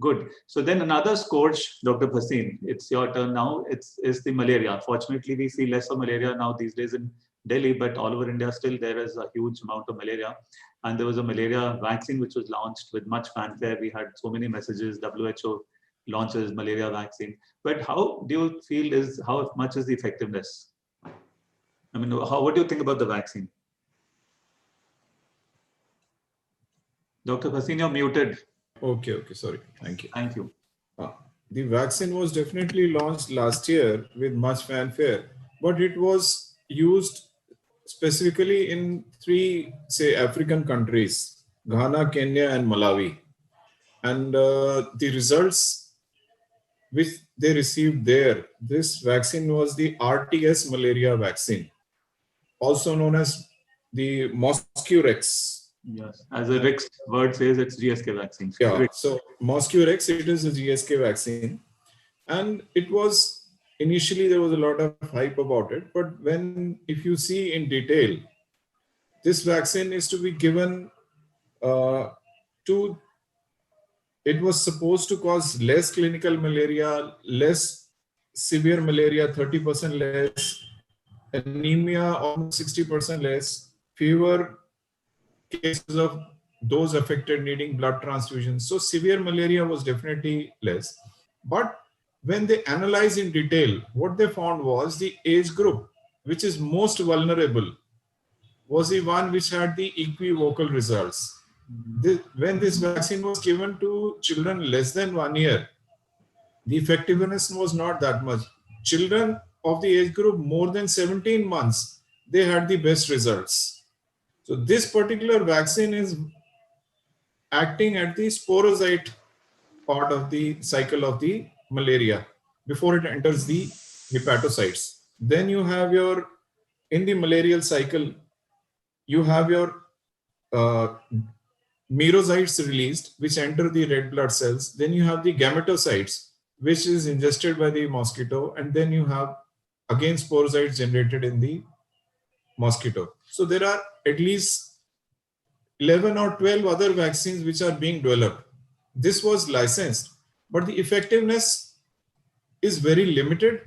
Good. So then another scourge, Dr. Bhasin, it's your turn now. It's the malaria. Fortunately, we see less of malaria now these days in Delhi, but all over India still there is a huge amount of malaria. And there was a malaria vaccine which was launched with much fanfare. We had so many messages. WHO launches malaria vaccine. But how do you feel how much is the effectiveness? I mean, what do you think about the vaccine? Dr. Bhasin, you're muted. Okay, sorry. Thank you. Thank you. The vaccine was definitely launched last year with much fanfare, but it was used specifically in 3, say, African countries, Ghana, Kenya, and Malawi. And the results which they received there, this vaccine was the RTS malaria vaccine, also known as the Mosquirix. Yes, as the Rix word says, it's GSK vaccine. Yeah, so Mosquirix, it is a GSK vaccine. And it was, initially there was a lot of hype about it, but if you see in detail, this vaccine is to be given it was supposed to cause less clinical malaria, less severe malaria, 30% less, anemia almost 60% less, fewer cases of those affected needing blood transfusions. So severe malaria was definitely less. But when they analyzed in detail, what they found was the age group which is most vulnerable was the one which had the equivocal results. When this vaccine was given to children less than 1 year, the effectiveness was not that much. Children of the age group more than 17 months, they had the best results. So this particular vaccine is acting at the sporocyte part of the cycle of the malaria before it enters the hepatocytes. Then you have in the malarial cycle, you have your merocytes released, which enter the red blood cells. Then you have the gametocytes, which is ingested by the mosquito. And then you have again sporocytes generated in the mosquito. So there are at least 11 or 12 other vaccines which are being developed. This was licensed, but the effectiveness is very limited.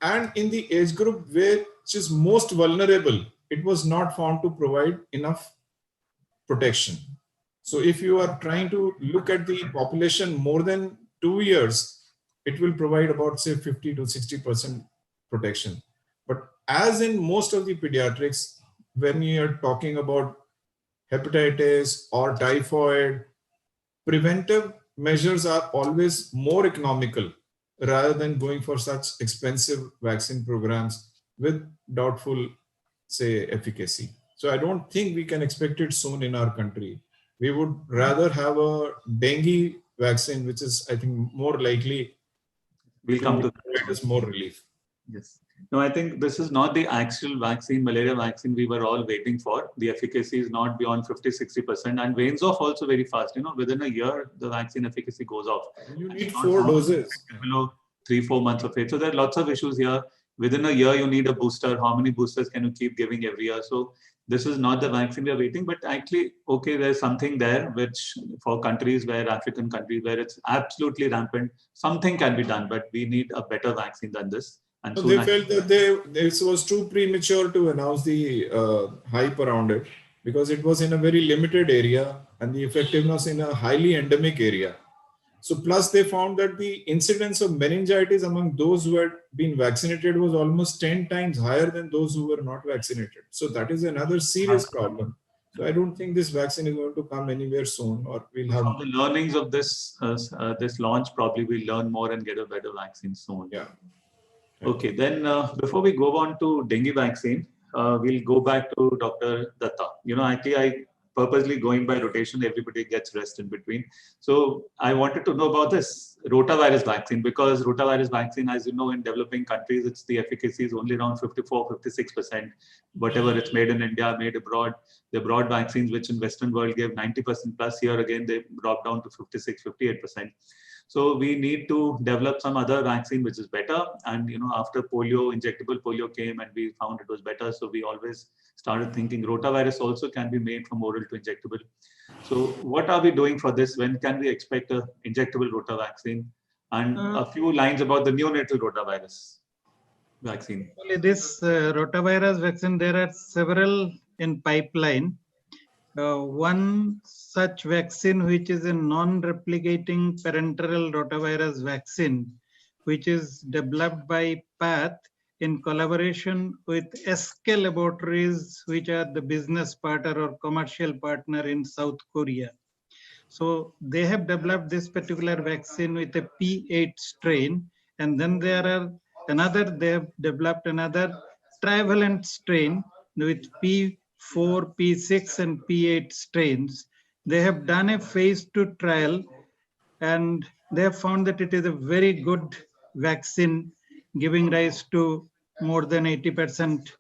And in the age group which is most vulnerable, it was not found to provide enough protection. So if you are trying to look at the population more than 2 years, it will provide about, say, 50 to 60% protection. But as in most of the pediatrics, when you are talking about hepatitis or typhoid, preventive measures are always more economical rather than going for such expensive vaccine programs with doubtful, say, efficacy. So I don't think we can expect it soon in our country. We would rather have a dengue vaccine, which is, I think, more likely We'll come to provide us more relief. Yes. No, I think this is not the actual vaccine, malaria vaccine we were all waiting for. The efficacy is not beyond 50-60% and wanes off also very fast. Within a year, the vaccine efficacy goes off. You need 4 doses. Below 3-4 months of age. So there are lots of issues here. Within a year, you need a booster. How many boosters can you keep giving every year? So this is not the vaccine we are waiting, but actually, okay, there's something there which for countries African countries where it's absolutely rampant, something can be done, but we need a better vaccine than this. And so they felt that this was too premature to announce the hype around it because it was in a very limited area and the effectiveness in a highly endemic area. So plus they found that the incidence of meningitis among those who had been vaccinated was almost 10 times higher than those who were not vaccinated. So that is another serious problem. So I don't think this vaccine is going to come anywhere soon, or we'll have. From the learnings of this this launch, probably we'll learn more and get a better vaccine soon. Yeah. Okay, then before we go on to dengue vaccine, we'll go back to Dr. Datta. You know, actually, I purposely going by rotation, everybody gets rest in between. So I wanted to know about this rotavirus vaccine, because rotavirus vaccine, as you know, in developing countries, it's the efficacy is only around 54, 56%. Whatever it's made in India, made abroad. The broad vaccines, which in Western world gave 90% plus, here again, they dropped down to 56, 58%. So we need to develop some other vaccine which is better. And you know, after polio, injectable polio came and we found it was better. So we always started thinking rotavirus also can be made from oral to injectable. So what are we doing for this? When can we expect a injectable rota vaccine? And a few lines about the neonatal rotavirus vaccine. This rotavirus vaccine, there are several in pipeline. One such vaccine, which is a non-replicating parenteral rotavirus vaccine, which is developed by PATH in collaboration with SK Laboratories, which are the business partner or commercial partner in South Korea. So they have developed this particular vaccine with a P8 strain, and then there are they have developed another trivalent strain with P4, P6 and P8 strains. They have done a phase 2 trial and they have found that it is a very good vaccine, giving rise to more than 80%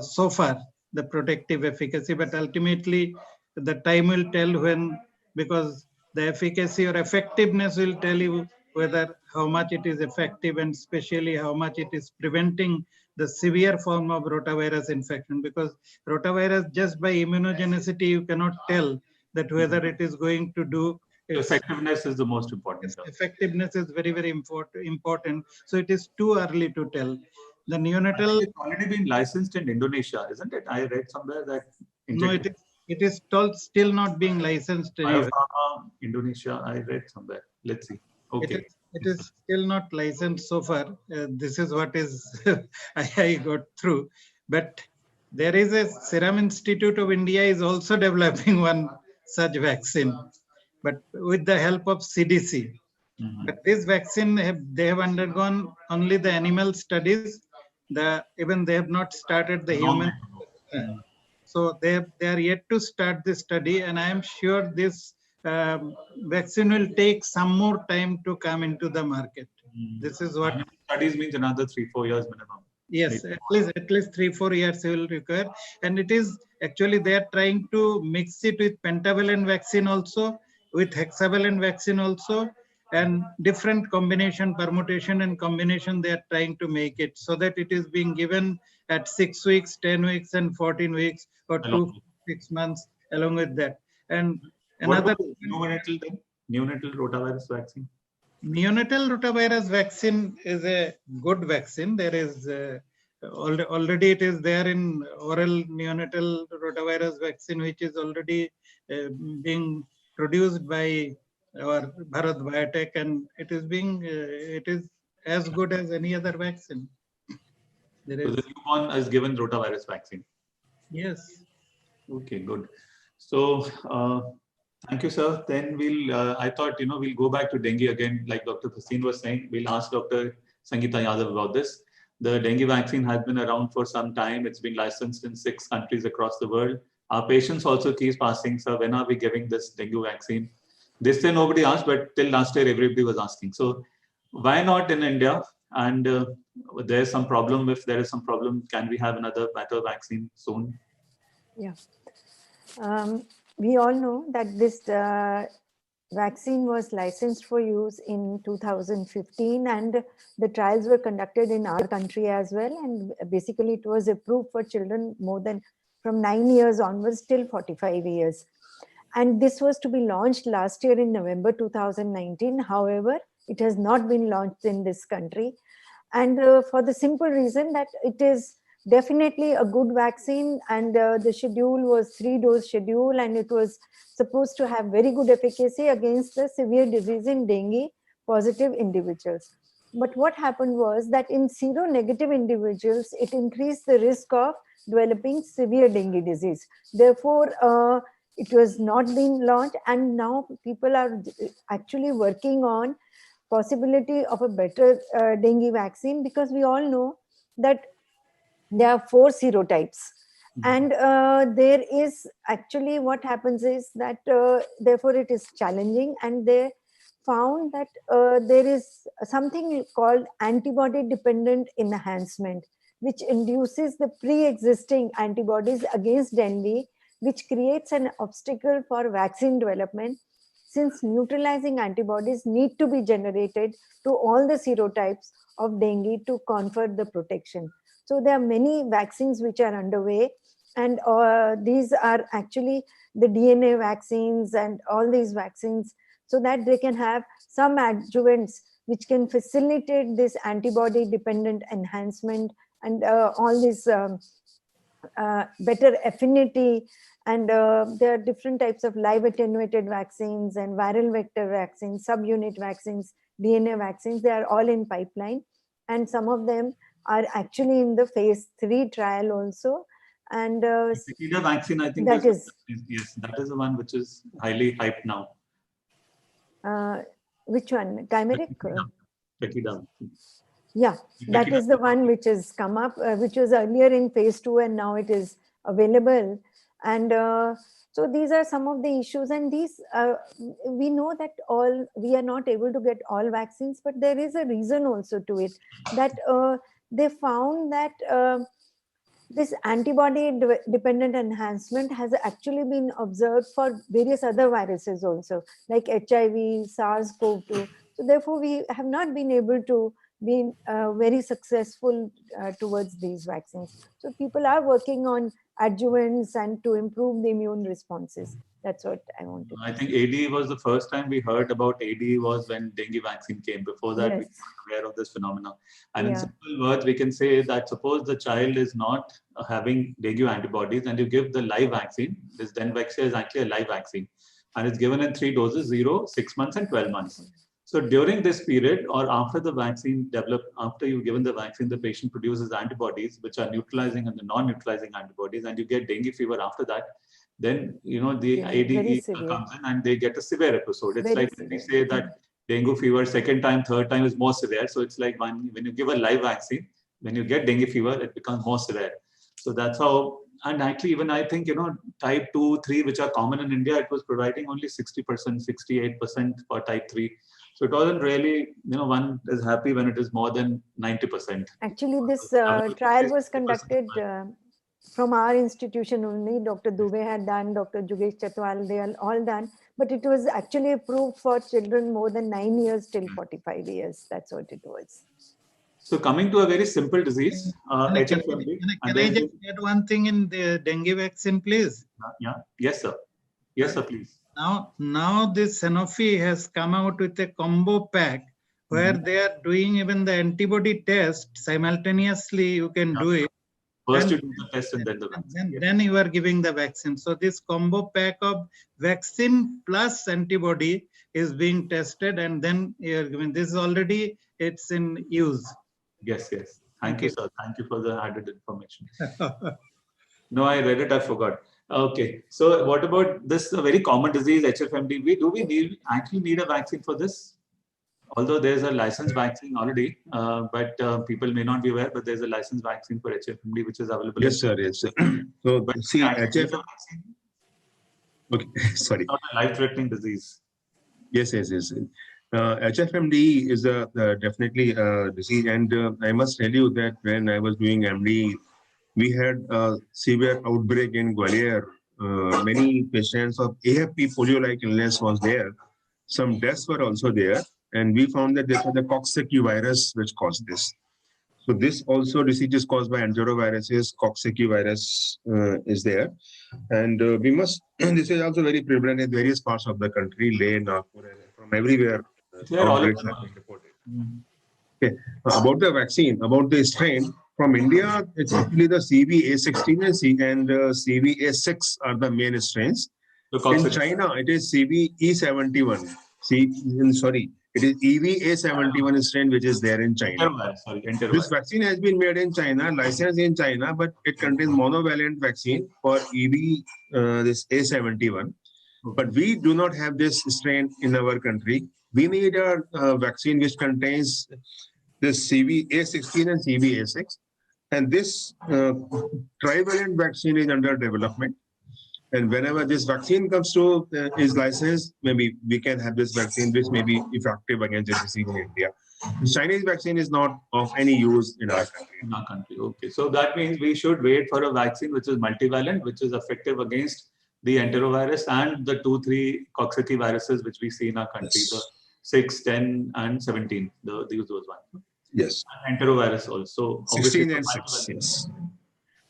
so far, the protective efficacy. But ultimately, the time will tell when, because the efficacy or effectiveness will tell you whether how much it is effective and especially how much it is preventing the severe form of rotavirus infection, because rotavirus, just by immunogenicity, you cannot tell that whether it is going to do. Effectiveness is the most important. Effectiveness is very, very important. So it is too early to tell. The neonatal. It's already been licensed in Indonesia, isn't it? I read somewhere that. No, it is still not being licensed. Biopharma, Indonesia, I read somewhere. Let's see. Okay. It is still not licensed so far. This is what is I got through. But there is a Serum Institute of India is also developing one such vaccine, but with the help of CDC. But this vaccine, they have undergone only the animal studies. Even they have not started the human. So they are yet to start this study, and I am sure this vaccine will take some more time to come into the market. This is what studies means another 3-4 years minimum. Yes, at least 3-4 years will require, and it is actually they are trying to mix it with pentavalent vaccine also, with hexavalent vaccine also, and different combination, permutation and combination. They are trying to make it so that it is being given at 6 weeks, 10 weeks, and 14 weeks, or 6 months along with that. And another neonatal then? Neonatal rotavirus vaccine. Neonatal rotavirus vaccine is a good vaccine. There is already it is there in oral neonatal rotavirus vaccine, which is already being produced by our Bharat Biotech, and it is as good as any other vaccine. So the new one is given rotavirus vaccine. Yes. Okay, good. So thank you, sir. Then I thought, we'll go back to dengue again, like Dr. Bhasin was saying. We'll ask Dr. Sangeeta Yadav about this. The dengue vaccine has been around for some time. It's been licensed in 6 countries across the world. Our patients also keep asking, sir, when are we giving this dengue vaccine? This year nobody asked, but till last year everybody was asking. So why not in India? And there's some problem. If there is some problem, can we have another better vaccine soon? Yeah. We all know that this vaccine was licensed for use in 2015, and the trials were conducted in our country as well. And basically it was approved for children from 9 years onwards till 45 years. And this was to be launched last year in November 2019. However, it has not been launched in this country. And for the simple reason that it is definitely a good vaccine, and the schedule was 3-dose schedule, and it was supposed to have very good efficacy against the severe disease in dengue positive individuals. But what happened was that in seronegative individuals, it increased the risk of developing severe dengue disease. Therefore, it was not being launched, and now people are actually working on possibility of a better dengue vaccine, because we all know that there are 4 serotypes. And there is actually, what happens is that therefore it is challenging, and they found that there is something called antibody dependent enhancement, which induces the pre-existing antibodies against dengue, which creates an obstacle for vaccine development, since neutralizing antibodies need to be generated to all the serotypes of dengue to confer the protection. So there are many vaccines which are underway, and these are actually the DNA vaccines and all these vaccines, so that they can have some adjuvants which can facilitate this antibody dependent enhancement and all these better affinity. And there are different types of live attenuated vaccines and viral vector vaccines, subunit vaccines, DNA vaccines. They are all in pipeline, and some of them are actually in the phase 3 trial also. And Takeda vaccine, I think that is, yes, that is the one which is highly hyped now. which one? Chimeric? Takeda. Yeah, that is the one which has come up, which was earlier in phase 2, and now it is available. And so these are some of the issues, and these we know that we are not able to get all vaccines, but there is a reason also to it, that they found that this antibody dependent enhancement has actually been observed for various other viruses also, like HIV, SARS-CoV-2. So therefore, we have not been able to be very successful towards these vaccines. So people are working on adjuvants and to improve the immune responses. That's what I wanted. I think AD was the first time we heard about AD was when dengue vaccine came. Before that, we Yes. were aware of this phenomenon. And in Yeah. simple words, we can say that suppose the child is not having dengue antibodies and you give the live vaccine. This Denvexia is actually a live vaccine, and it's given in 3 doses, 0, 6 months, and 12 months. So during this period, or after the vaccine after you've given the vaccine, the patient produces antibodies which are neutralizing and the non-neutralizing antibodies, and you get dengue fever after that. Then the Yeah, very AD severe. comes in and they get a severe episode. It's Very like when we severe. say that dengue fever second time, third time is more severe. So it's like when you give a live vaccine, when you get dengue fever, it becomes more severe. So that's how. And actually, even I think type 2, 3, which are common in India, it was providing only 60%, 68% for type 3. So it wasn't really, one is happy when it is more than 90%. Actually, this trial was conducted from our institution only. Dr. Dubey had done, Dr. Jugesh Chatwal, they are all done. But it was actually approved for children more than 9 years till 45 years. That's what it was. So coming to a very simple disease, HFMD. Can I just add one thing in the dengue vaccine, please? Yeah. Yes, sir. Yes, sir, please. Now this Sanofi has come out with a combo pack where they are doing even the antibody test simultaneously. You can do it. First you do the test and then the vaccine. Then you are giving the vaccine. So this combo pack of vaccine plus antibody is being tested, and then you are giving. This is already, it's in use. Yes. Thank you, sir. Thank you for the added information. No, I read it. I forgot. Okay. So what about this very common disease, HFMD? Do we actually need a vaccine for this? Although there's a licensed vaccine already, but people may not be aware, but there's a licensed vaccine for HFMD which is available. Yes, sir. Yes, sir. So But see, vaccine okay, sorry. is not a life-threatening disease. Yes. HFMD is definitely a disease, and I must tell you that when I was doing MD, we had a severe outbreak in Gwalior. Many patients of AFP polio-like illness was there. Some deaths were also there, and we found that this was the Coxsackie virus which caused this. So this also disease is caused by enteroviruses. Coxsackie virus is there, and we must. This is also very prevalent in various parts of the country, Leh, Nagpur, from everywhere. They are all Outbreaks have been reported. Okay. About the vaccine, about the strain, from India, it's actually the CVA16 and CVA6 are the main strains. So In Coxsackie. China, it is CVE71. Sorry, it is EVA71 strain which is there in China. Enterovirus, sorry, This enterovirus. vaccine has been made in China, licensed in China, but it contains monovalent vaccine for this A71. But we do not have this strain in our country. We need a vaccine which contains this CVA16 and CVA6. And this trivalent vaccine is under development. And whenever this vaccine comes to is licensed, maybe we can have this vaccine which may be effective against this disease in India. The Chinese vaccine is not of any use in our country. In our country. Okay. So that means we should wait for a vaccine which is multivalent, which is effective against the enterovirus and the 2-3 Coxsackie viruses which we see in our country, the 6, 10, and 17. Those ones. Yes. And enterovirus also. 16 and obviously 6, yes.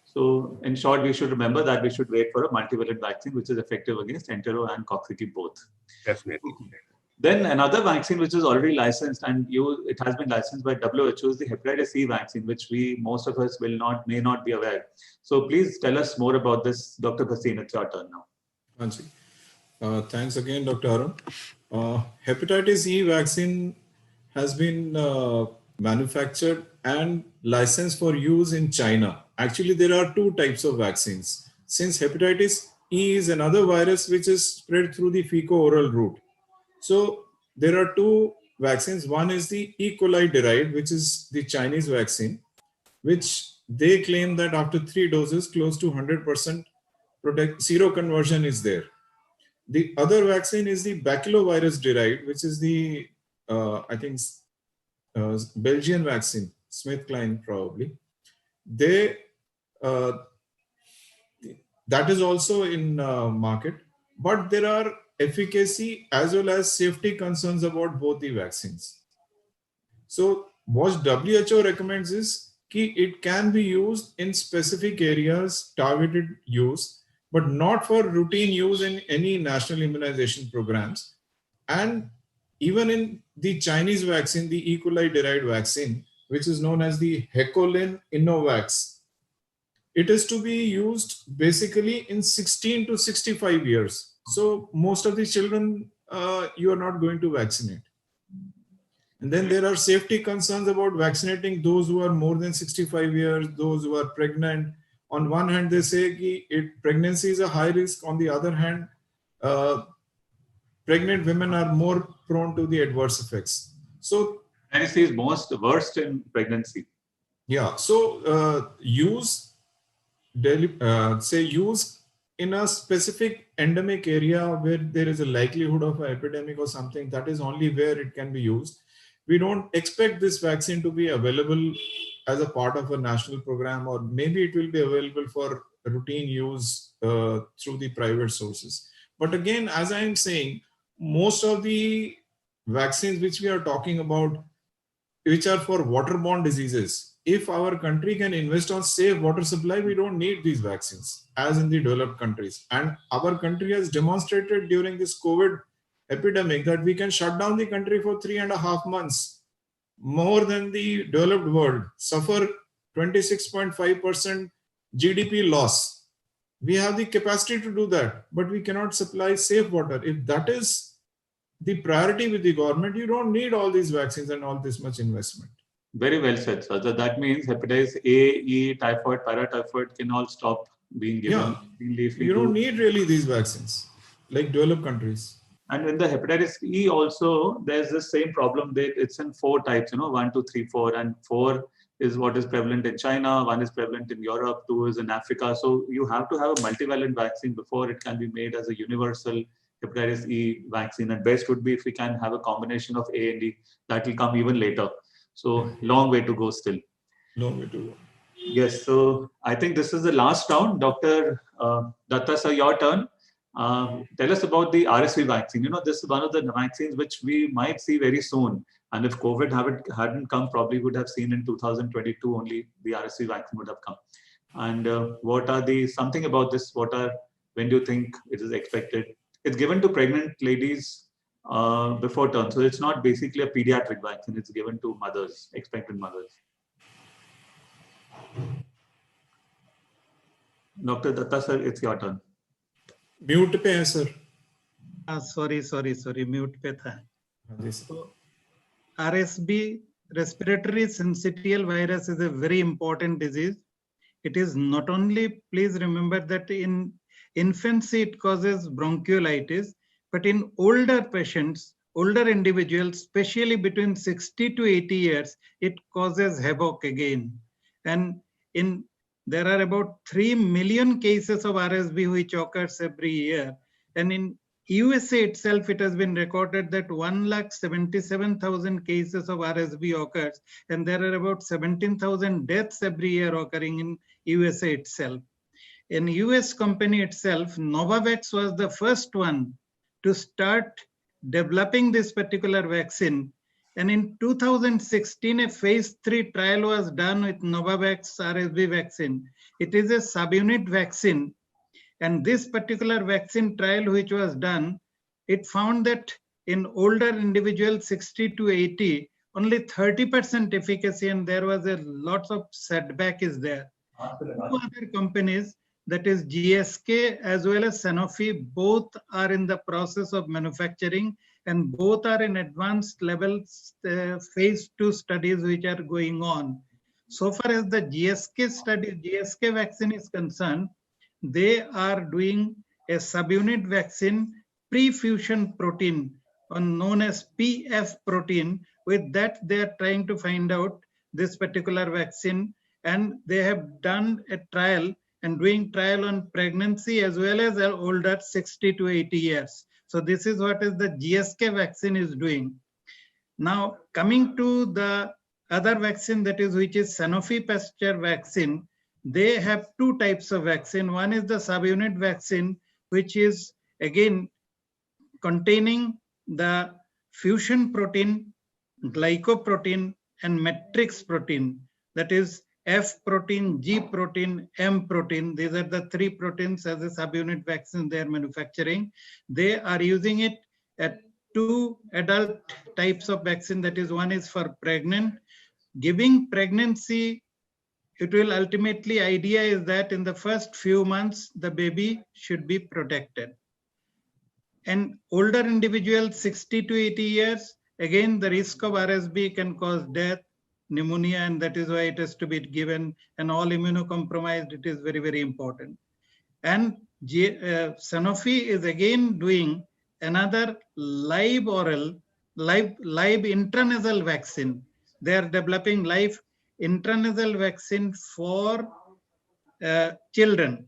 So in short, we should remember that we should wait for a multivalent vaccine which is effective against entero and Coxsackie both. Definitely. Then another vaccine which is already licensed and it has been licensed by WHO is the hepatitis C vaccine, which most of us may not be aware. So please tell us more about this, Dr. Bhasin. It's your turn now. Hansi. Thanks again, Dr. Arun. Hepatitis E vaccine has been manufactured and licensed for use in China. Actually, there are two types of vaccines. Since hepatitis E is another virus which is spread through the fecal-oral route. So there are two vaccines. One is the E. coli derived, which is the Chinese vaccine, which they claim that after 3 doses, close to 100% seroconversion is there. The other vaccine is the baculovirus derived, which is the, I think, Belgian vaccine, SmithKline probably. That is also in market, but there are efficacy as well as safety concerns about both the vaccines. So what WHO recommends is it can be used in specific areas, targeted use, but not for routine use in any national immunization programs. And even in the Chinese vaccine, the E. coli derived vaccine, which is known as the Hecolin Innovax, it is to be used basically in 16 to 65 years. So most of the children, you are not going to vaccinate. And then there are safety concerns about vaccinating those who are more than 65 years, those who are pregnant. On one hand, they say pregnancy is a high risk. On the other hand, pregnant women are more prone to the adverse effects. So Pregnancy is worst in pregnancy. Yeah, so use in a specific endemic area where there is a likelihood of an epidemic or something, that is only where it can be used. We don't expect this vaccine to be available as a part of a national program, or maybe it will be available for routine use through the private sources. But again, as I am saying, most of the vaccines which we are talking about, which are for waterborne diseases, if our country can invest on safe water supply, we don't need these vaccines as in the developed countries. And our country has demonstrated during this COVID epidemic that we can shut down the country for 3.5 months, more than the developed world, suffer 26.5% GDP loss. We have the capacity to do that, but we cannot supply safe water. If that is the priority with the government, you don't need all these vaccines and all this much investment. Very well said, sir. So that means hepatitis A, E, typhoid, paratyphoid can all stop being given. Yeah, you don't need really these vaccines like developed countries. And in the hepatitis E also, there's the same problem. It's in 4 types, 1, 2, 3, 4, and 4 is what is prevalent in China, 1 is prevalent in Europe, 2 is in Africa. So you have to have a multivalent vaccine before it can be made as a universal hepatitis E vaccine. And best would be if we can have a combination of A and E. That will come even later. So long way to go still. Long way to go. Yes, so I think this is the last round. Dr. Datta sir, your turn. Tell us about the RSV vaccine. This is one of the vaccines which we might see very soon. And if COVID hadn't come, probably would have seen in 2022 only the RSV vaccine would have come. And what are something about this? When do you think it is expected? It's given to pregnant ladies before turn. So it's not basically a pediatric vaccine. It's given to mothers, expectant mothers. Dr. Datta sir, it's your turn. Mute पे है sir. sorry, mute पे था। हाँ जी sir. So, RSV, respiratory syncytial virus, is a very important disease. It is not only, please remember that in infancy it causes bronchiolitis, but in older patients, older individuals, especially between 60 to 80 years, it causes havoc again. And there are about 3 million cases of RSV which occurs every year. And in USA itself, it has been recorded that 1,77,000 cases of RSV occurs, and there are about 17,000 deaths every year occurring in USA itself. In US company itself, Novavax was the first one to start developing this particular vaccine. And in 2016, a phase 3 trial was done with Novavax RSV vaccine. It is a subunit vaccine. And this particular vaccine trial which was done, it found that in older individuals 60 to 80, only 30% efficacy, and there was a lot of setback is there. Two other companies, that is GSK as well as Sanofi, both are in the process of manufacturing, and both are in advanced levels phase 2 studies which are going on. So far as the GSK vaccine is concerned, they are doing a subunit vaccine pre-fusion protein, or known as PF protein. With that, they are trying to find out this particular vaccine, and they have done a trial and doing trial on pregnancy as well as older 60 to 80 years. So this is what is the GSK vaccine is doing. Now coming to the other vaccine, that is which is Sanofi Pasteur vaccine. They have two types of vaccine. One is the subunit vaccine, which is again containing the fusion protein, glycoprotein, and matrix protein. That is F protein, G protein, M protein. These are the three proteins as a subunit vaccine they are manufacturing. They are using it at two adult types of vaccine. That is, one is for pregnant. Giving pregnancy, it will ultimately, idea is that in the first few months, the baby should be protected. And older individuals, 60 to 80 years, again, the risk of RSV can cause death, pneumonia, and that is why it has to be given. And all immunocompromised, it is very, very important. And Sanofi is again doing another live intranasal vaccine. They are developing live intranasal vaccine for children.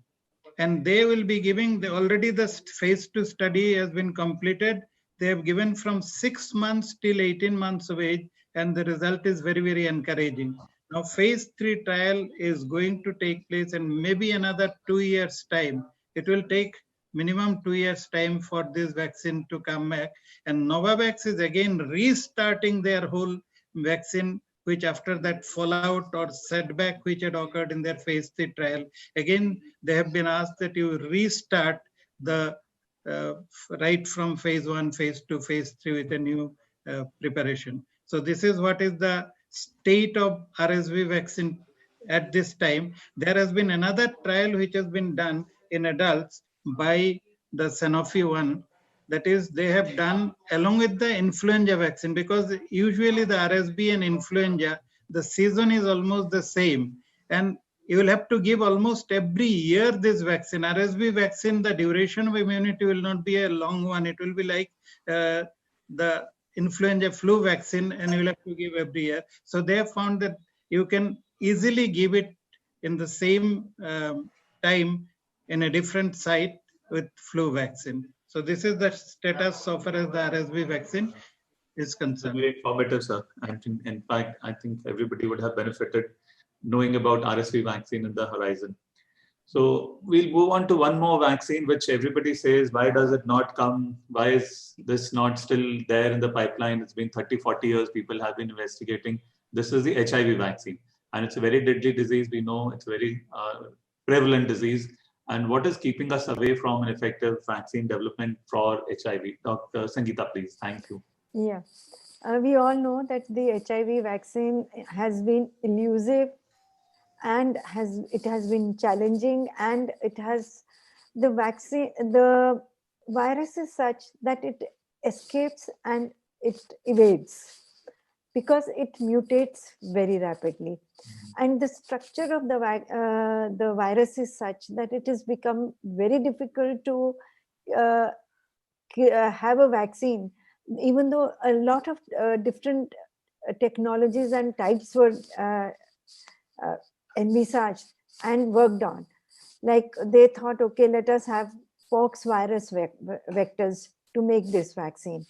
And they will be giving, already the phase 2 study has been completed. They have given from 6 months till 18 months of age, and the result is very, very encouraging. Now phase 3 trial is going to take place in maybe another 2 years time. It will take minimum 2 years time for this vaccine to come back. And Novavax is again restarting their whole vaccine, which after that fallout or setback which had occurred in their phase 3 trial, again, they have been asked that you restart the right from phase 1, phase 2, phase 3 with a new preparation. So this is what is the state of RSV vaccine at this time. There has been another trial which has been done in adults by the Sanofi one. That is, they have done along with the influenza vaccine, because usually the RSV and influenza, the season is almost the same. And you will have to give almost every year this vaccine. RSV vaccine, the duration of immunity will not be a long one. It will be like the influenza flu vaccine, and you will have to give every year. So they have found that you can easily give it in the same time in a different site with flu vaccine. So this is the status so far as the RSV vaccine is concerned. Very informative, sir. In fact, I think everybody would have benefited knowing about RSV vaccine in the horizon. So we'll move on to one more vaccine, which everybody says, why does it not come? Why is this not still there in the pipeline? It's been 30, 40 years, people have been investigating. This is the HIV vaccine. And it's a very deadly disease. We know it's a very prevalent disease. And what is keeping us away from an effective vaccine development for HIV? Dr. Sangeeta, please. Thank you. Yeah, we all know that the HIV vaccine has been elusive and it has been challenging, and the virus is such that it escapes and it evades because it mutates very rapidly. And the structure of the virus is such that it has become very difficult to have a vaccine, even though a lot of different technologies and types were envisaged and worked on. Like they thought, okay, let us have pox virus vectors to make this vaccine.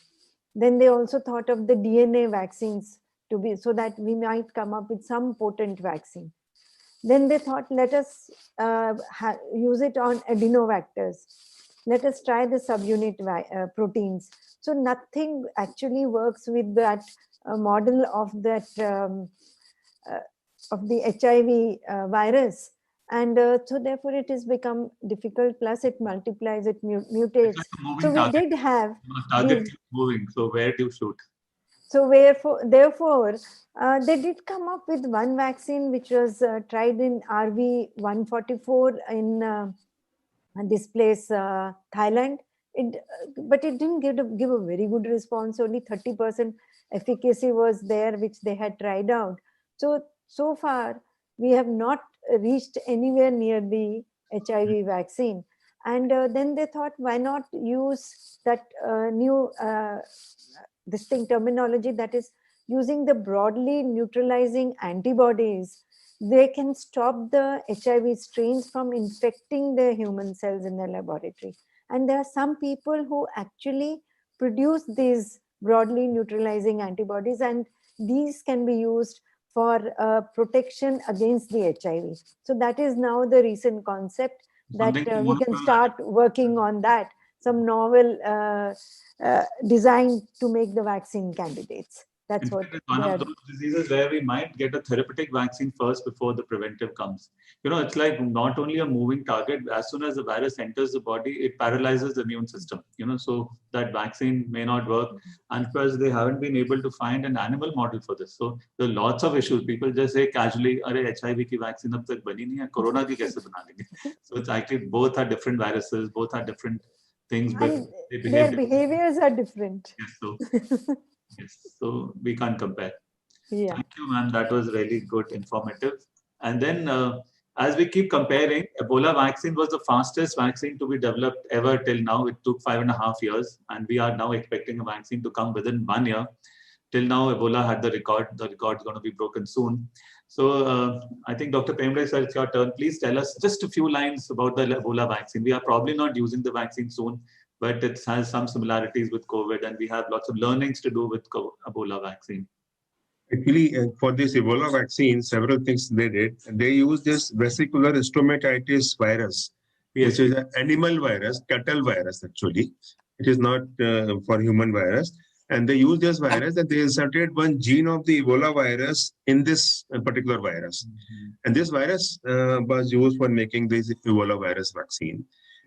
Then they also thought of the DNA vaccines to be, so that we might come up with some potent vaccine. Then they thought, let us use it on adenovectors. Let us try the subunit proteins. So nothing actually works with that model of that of the HIV virus. And so therefore it has become difficult, plus it multiplies, it mutates. It's like a moving So we target. did have Target these, keeps moving. So where do you shoot? so therefore, they did come up with one vaccine which was tried in RV144 in this place, Thailand. But it didn't give a very good response. Only 30% efficacy was there, which they had tried out. So far, we have not reached anywhere near the HIV vaccine. And then they thought, why not use that new distinct terminology, that is using the broadly neutralizing antibodies. They can stop the HIV strains from infecting the human cells in the laboratory. And there are some people who actually produce these broadly neutralizing antibodies, and these can be used for protection against the HIV. So that is now the recent concept, that we can start working on that, some novel design to make the vaccine candidates. That's what it's one of those diseases where we might get a therapeutic vaccine first before the preventive comes. You know, it's like not only a moving target. As soon as the virus enters the body, it paralyzes the immune system. You know, so that vaccine may not work. And plus, they haven't been able to find an animal model for this. So there are lots of issues. People just say casually, "Arey, HIV ki vaccine ab tak bani nahi hai, corona ki kaise bana denge?" So it's actually both are different viruses, both are different things, but their behaviors are different. Yes, so. Yes, so we can't compare. Yeah. Thank you, ma'am. That was really good, informative. And then as we keep comparing, Ebola vaccine was the fastest vaccine to be developed ever till now. It took 5.5 years, and we are now expecting a vaccine to come within 1 year. Till now, Ebola had the record. The record is going to be broken soon. So I think Dr. Pembre, sir, it's your turn. Please tell us just a few lines about the Ebola vaccine. We are probably not using the vaccine soon, but it has some similarities with COVID, and we have lots of learnings to do with Ebola vaccine. Actually, for this Ebola vaccine, several things they did. They used this vesicular stomatitis virus, which is an animal virus, cattle virus actually. It is not for human virus. And they used this virus, and they inserted one gene of the Ebola virus in this particular virus. And this virus was used for making this Ebola virus vaccine.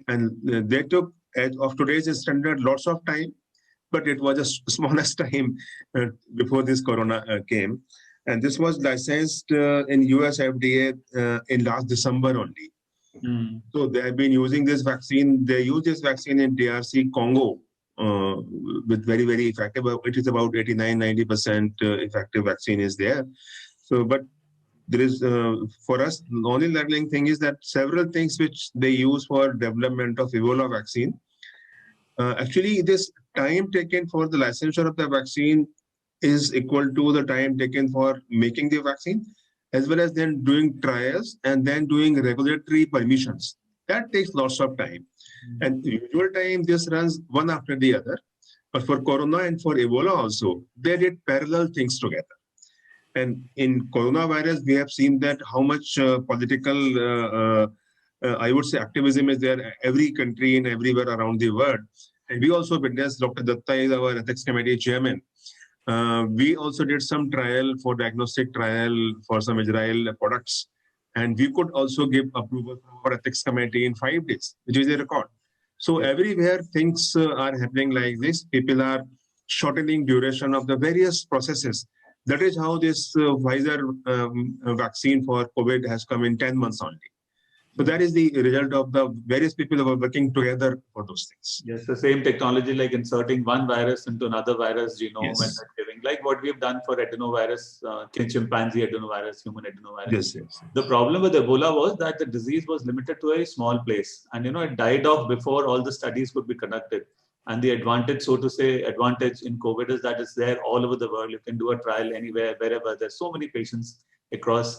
And they took, as of today's standard, lots of time, but it was the smallest time before this corona came. And this was licensed in US FDA in last December only. So they have been using this vaccine. They use this vaccine in DRC Congo with very, very effective. It is about 89-90% effective vaccine is there. So, but there is, for us, the only learning thing is that several things which they use for development of Ebola vaccine, actually this time taken for the licensure of the vaccine is equal to the time taken for making the vaccine, as well as then doing trials and then doing regulatory permissions. That takes lots of time. And the usual time, this runs one after the other. But for corona and for Ebola also, they did parallel things together. And in coronavirus, we have seen that how much political, I would say, activism is there every country and everywhere around the world. And we also witnessed, Dr. Datta is our ethics committee chairman. We also did some trial for diagnostic trial for some Israel products. And we could also give approval for ethics committee in 5 days, which is a record. So everywhere things are happening like this. People are shortening duration of the various processes That is how this Pfizer vaccine for COVID has come in 10 months only. So that is the result of the various people who are working together for those things. Yes, the same technology like inserting one virus into another virus genome Yes. and then giving, like what we've done for adenovirus, chimpanzee adenovirus, human adenovirus. Yes, yes. The problem with Ebola was that the disease was limited to a small place, and it died off before all the studies could be conducted. And the advantage, so to say, advantage in COVID is that it's there all over the world. You can do a trial anywhere, wherever. There's so many patients across.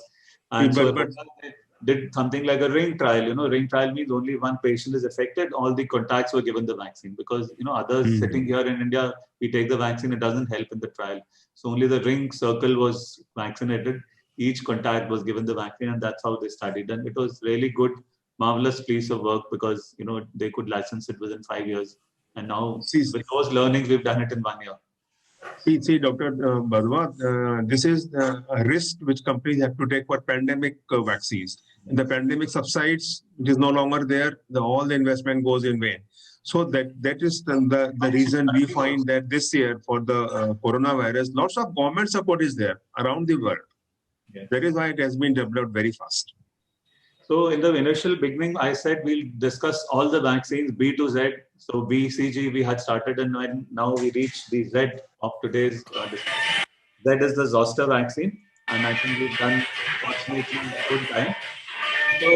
And so But- they did something like a ring trial. Ring trial means only one patient is affected. All the contacts were given the vaccine because others sitting here in India, we take the vaccine, it doesn't help in the trial. So only the ring circle was vaccinated. Each contact was given the vaccine, and that's how they studied. And it was really good, marvelous piece of work because they could license it within 5 years. And now with those learnings, we've done it in 1 year. See, Dr. Badwa, this is a risk which companies have to take for pandemic vaccines. When the pandemic subsides, it is no longer there, all the investment goes in vain. So that is the reason we find that this year for the coronavirus, lots of government support is there around the world. Yes. That is why it has been developed very fast. So in the initial beginning, I said we'll discuss all the vaccines B to Z. So B, C, G we had started, and now we reach the Z of today's discussion. Z is the zoster vaccine, and I think we've done fortunately in a good time. So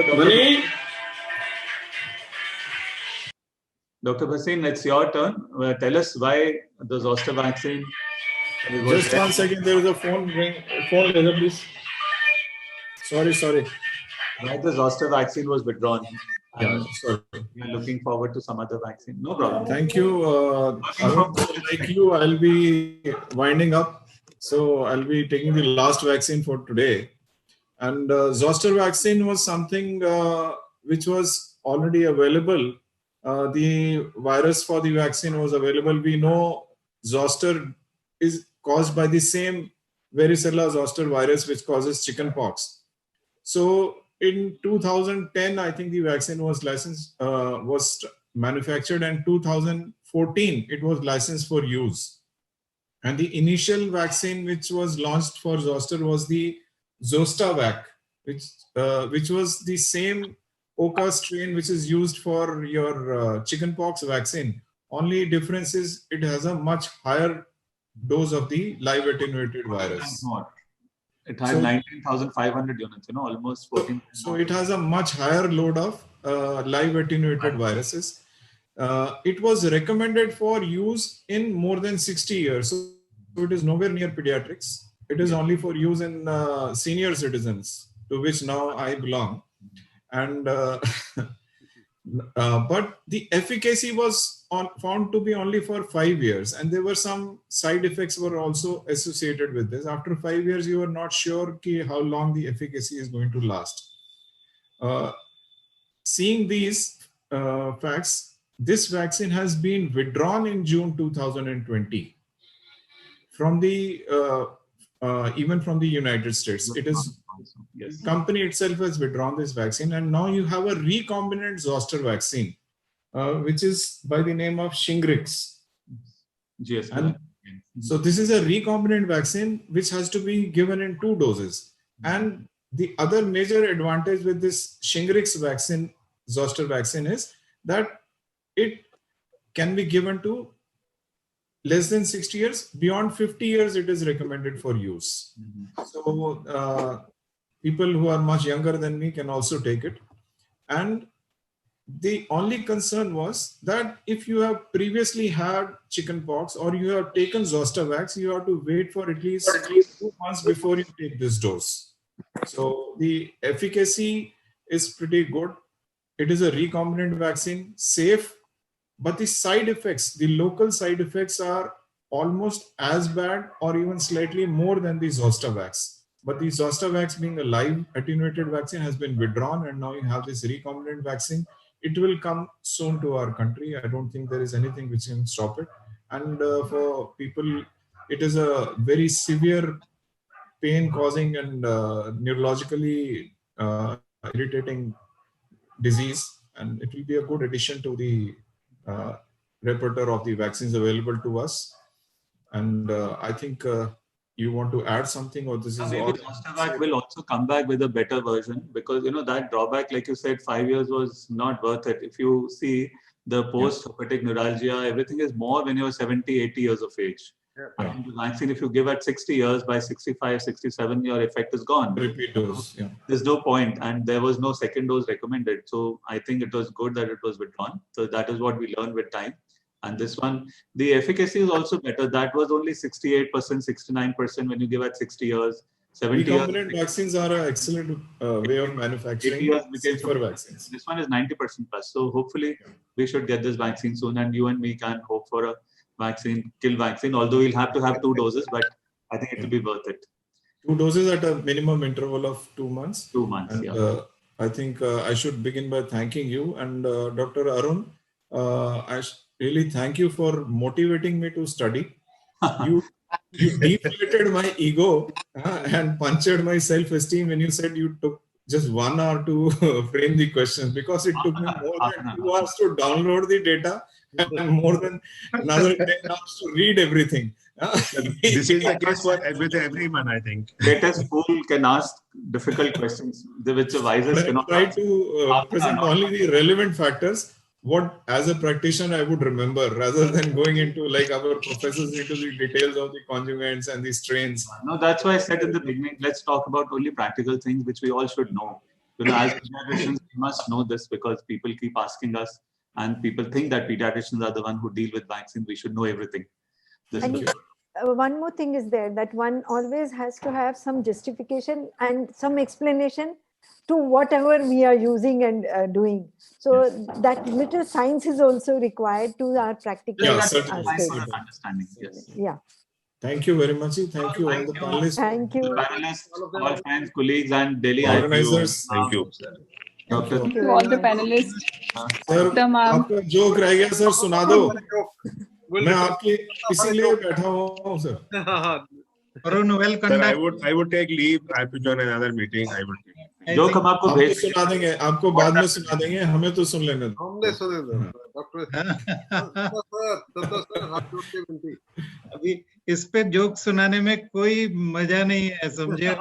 Dr. Bhasin, it's your turn. Tell us why the zoster vaccine. Just 1 second, there is a phone ring. Phone laser, please. Sorry. Why the zoster vaccine was withdrawn. Yeah, sorry. We are looking forward to some other vaccine. No problem. Thank you. Arun, like you, I'll be winding up. So I'll be taking the last vaccine for today. And zoster vaccine was something which was already available. The virus for the vaccine was available. We know zoster is caused by the same varicella zoster virus which causes chickenpox. So in 2010, I think the vaccine was licensed, was manufactured, and 2014 it was licensed for use. And the initial vaccine which was launched for zoster was the Zostavac, which was the same Oka strain which is used for your chickenpox vaccine. Only difference is it has a much higher dose of the live attenuated virus. It has So- 19,500 units, almost 14. So it has a much higher load of live attenuated viruses. It was recommended for use in more than 60 years. So it is nowhere near pediatrics. It is only for use in senior citizens, to which now I belong. And but the efficacy was found to be only for 5 years, and there were some side effects were also associated with this. After 5 years, you are not sure how long the efficacy is going to last. Seeing these facts, this vaccine has been withdrawn in June 2020 from the even from the United States. It is Yes. company itself has withdrawn this vaccine, and now you have a recombinant zoster vaccine, which is by the name of Shingrix. GSP. And so this is a recombinant vaccine which has to be given in 2 doses. And the other major advantage with this Shingrix vaccine, zoster vaccine, is that it can be given to less than 60 years. Beyond 50 years, it is recommended for use. So people who are much younger than me can also take it. And the only concern was that if you have previously had chickenpox or you have taken Zostavax, you have to wait for at least 2 months before you take this dose. So the efficacy is pretty good. It is a recombinant vaccine, safe, but the side effects, the local side effects are almost as bad or even slightly more than the Zostavax. But the Zostavax, being a live attenuated vaccine, has been withdrawn, and now you have this recombinant vaccine. It will come soon to our country. I don't think there is anything which can stop it. And for people, it is a very severe pain-causing and neurologically irritating disease, and it will be a good addition to the repertoire of the vaccines available to us. And I think you want to add something, or this is Maybe all? Zostavac will also come back with a better version, because that drawback, like you said, 5 years was not worth it. If you see the post-herpetic neuralgia, everything is more when you're 70, 80 years of age. Yeah. And the vaccine, if you give at 60 years, by 65, 67, your effect is gone. Repeat dose. Yeah. There's no point, and there was no second dose recommended. So I think it was good that it was withdrawn. So that is what we learned with time. And this one, the efficacy is also better. That was only 68%, 69% when you give at 60 years. 70 Recombinant years. vaccines are an excellent way of manufacturing 80 years became safer vaccines. This one is 90% plus. So hopefully we should get this vaccine soon, and you and me can hope for a vaccine, kill vaccine, although we'll have to have 2 doses, but I think it will be worth it. 2 doses at a minimum interval of 2 months. 2 months, And, yeah. I think I should begin by thanking you and Dr. Arun. Really thank you for motivating me to study. You deflated my ego and punctured my self-esteem when you said you took just 1 hour to frame the questions, because it took me more than 2 hours to download the data and more than another 10 hours to read everything. This is the case for everyone, I think. Greatest fool can ask difficult questions, which the wisest cannot Try answer. to present only the relevant factors, what as a practitioner I would remember, rather than going into, like our professors, into the details of the conjugates and the strains. No, that's why I said in the beginning, let's talk about only practical things which we all should know. As pediatricians, we must know this, because people keep asking us, and people think that pediatricians are the one who deal with vaccines. We should know everything. And one more thing is there, that one always has to have some justification and some explanation to whatever we are using and doing. So that little science is also required to our practical certainly. Understanding. Yes. Yeah. Thank you very much. Thank you all the panelists. Thank you. Panelists, all friends, colleagues, and Delhi Organizers. Thank you. Doctor. Thank you To all very the much. panelists. Sir तमाम आपका joke रह गया sir, सुना दो. We'll मैं आपके इसीलिए बैठा हूँ sir. Arun, well Sir, conducted. I would take leave. I have to join another meeting. I would take. I जो think- हम आपको आपको भेज सुना देंगे, आपको बाद में सुना देंगे, हमें तो सुन लेने दो. हमने सुने डॉक्टर सर हाथ जोड़ के विनती. अभी इस पे जोक सुनाने में कोई मजा नहीं है, समझे?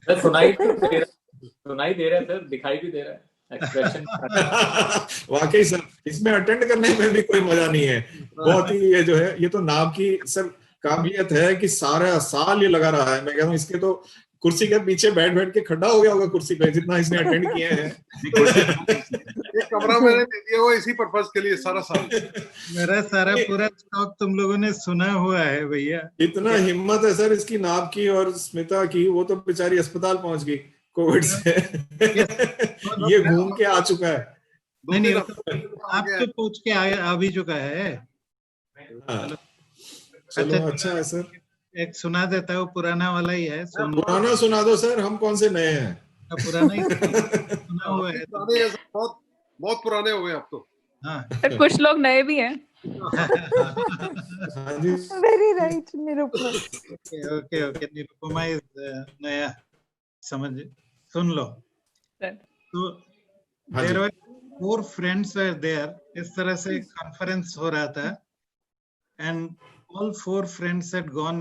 सर सुनाई दे रहा है सर, दिखाई भी दे रहा है एक्सप्रेशन. वाकई सर, इसमें अटेंड करने में भी कोई मजा नहीं है. बहुत ही ये जो है, ये तो नाम की सर काबिलियत है कि सारा साल ये लगा रहा है. मैं कहता हूँ इसके तो कुर्सी के पीछे बैठ बैठ के खड़ा हो गया होगा कुर्सी पे, जितना इसने अटेंड किए हैं. ये कमरा मैंने दे दिया वो इसी पर्पस के लिए सारा साल. मेरा सारा पूरा स्टॉक तुम लोगों ने सुना हुआ है भैया. इतना हिम्मत है सर इसकी, नाब की और स्मिता की. वो तो बेचारी अस्पताल पहुंच गई कोविड से. ये घूम के आ चुका है. नहीं, आप तो पूछ के आ भी चुका है. चलो अच्छा है सर. एक सुना देता हूँ, पुराना वाला ही है. पुराना सुना दो सर, हम कौन से नए हैं. पुराना ही सुना हुआ है. बहुत बहुत पुराने हो गए अब तो. हाँ. सर कुछ लोग नए भी हैं. हाँ जी. Very right, Nirupama. Okay. Nirupama is नया, समझ, सुन लो. सर तो there were 4 friends were there. इस तरह से कॉन्फ्रेंस हो रहा था, and all 4 friends had gone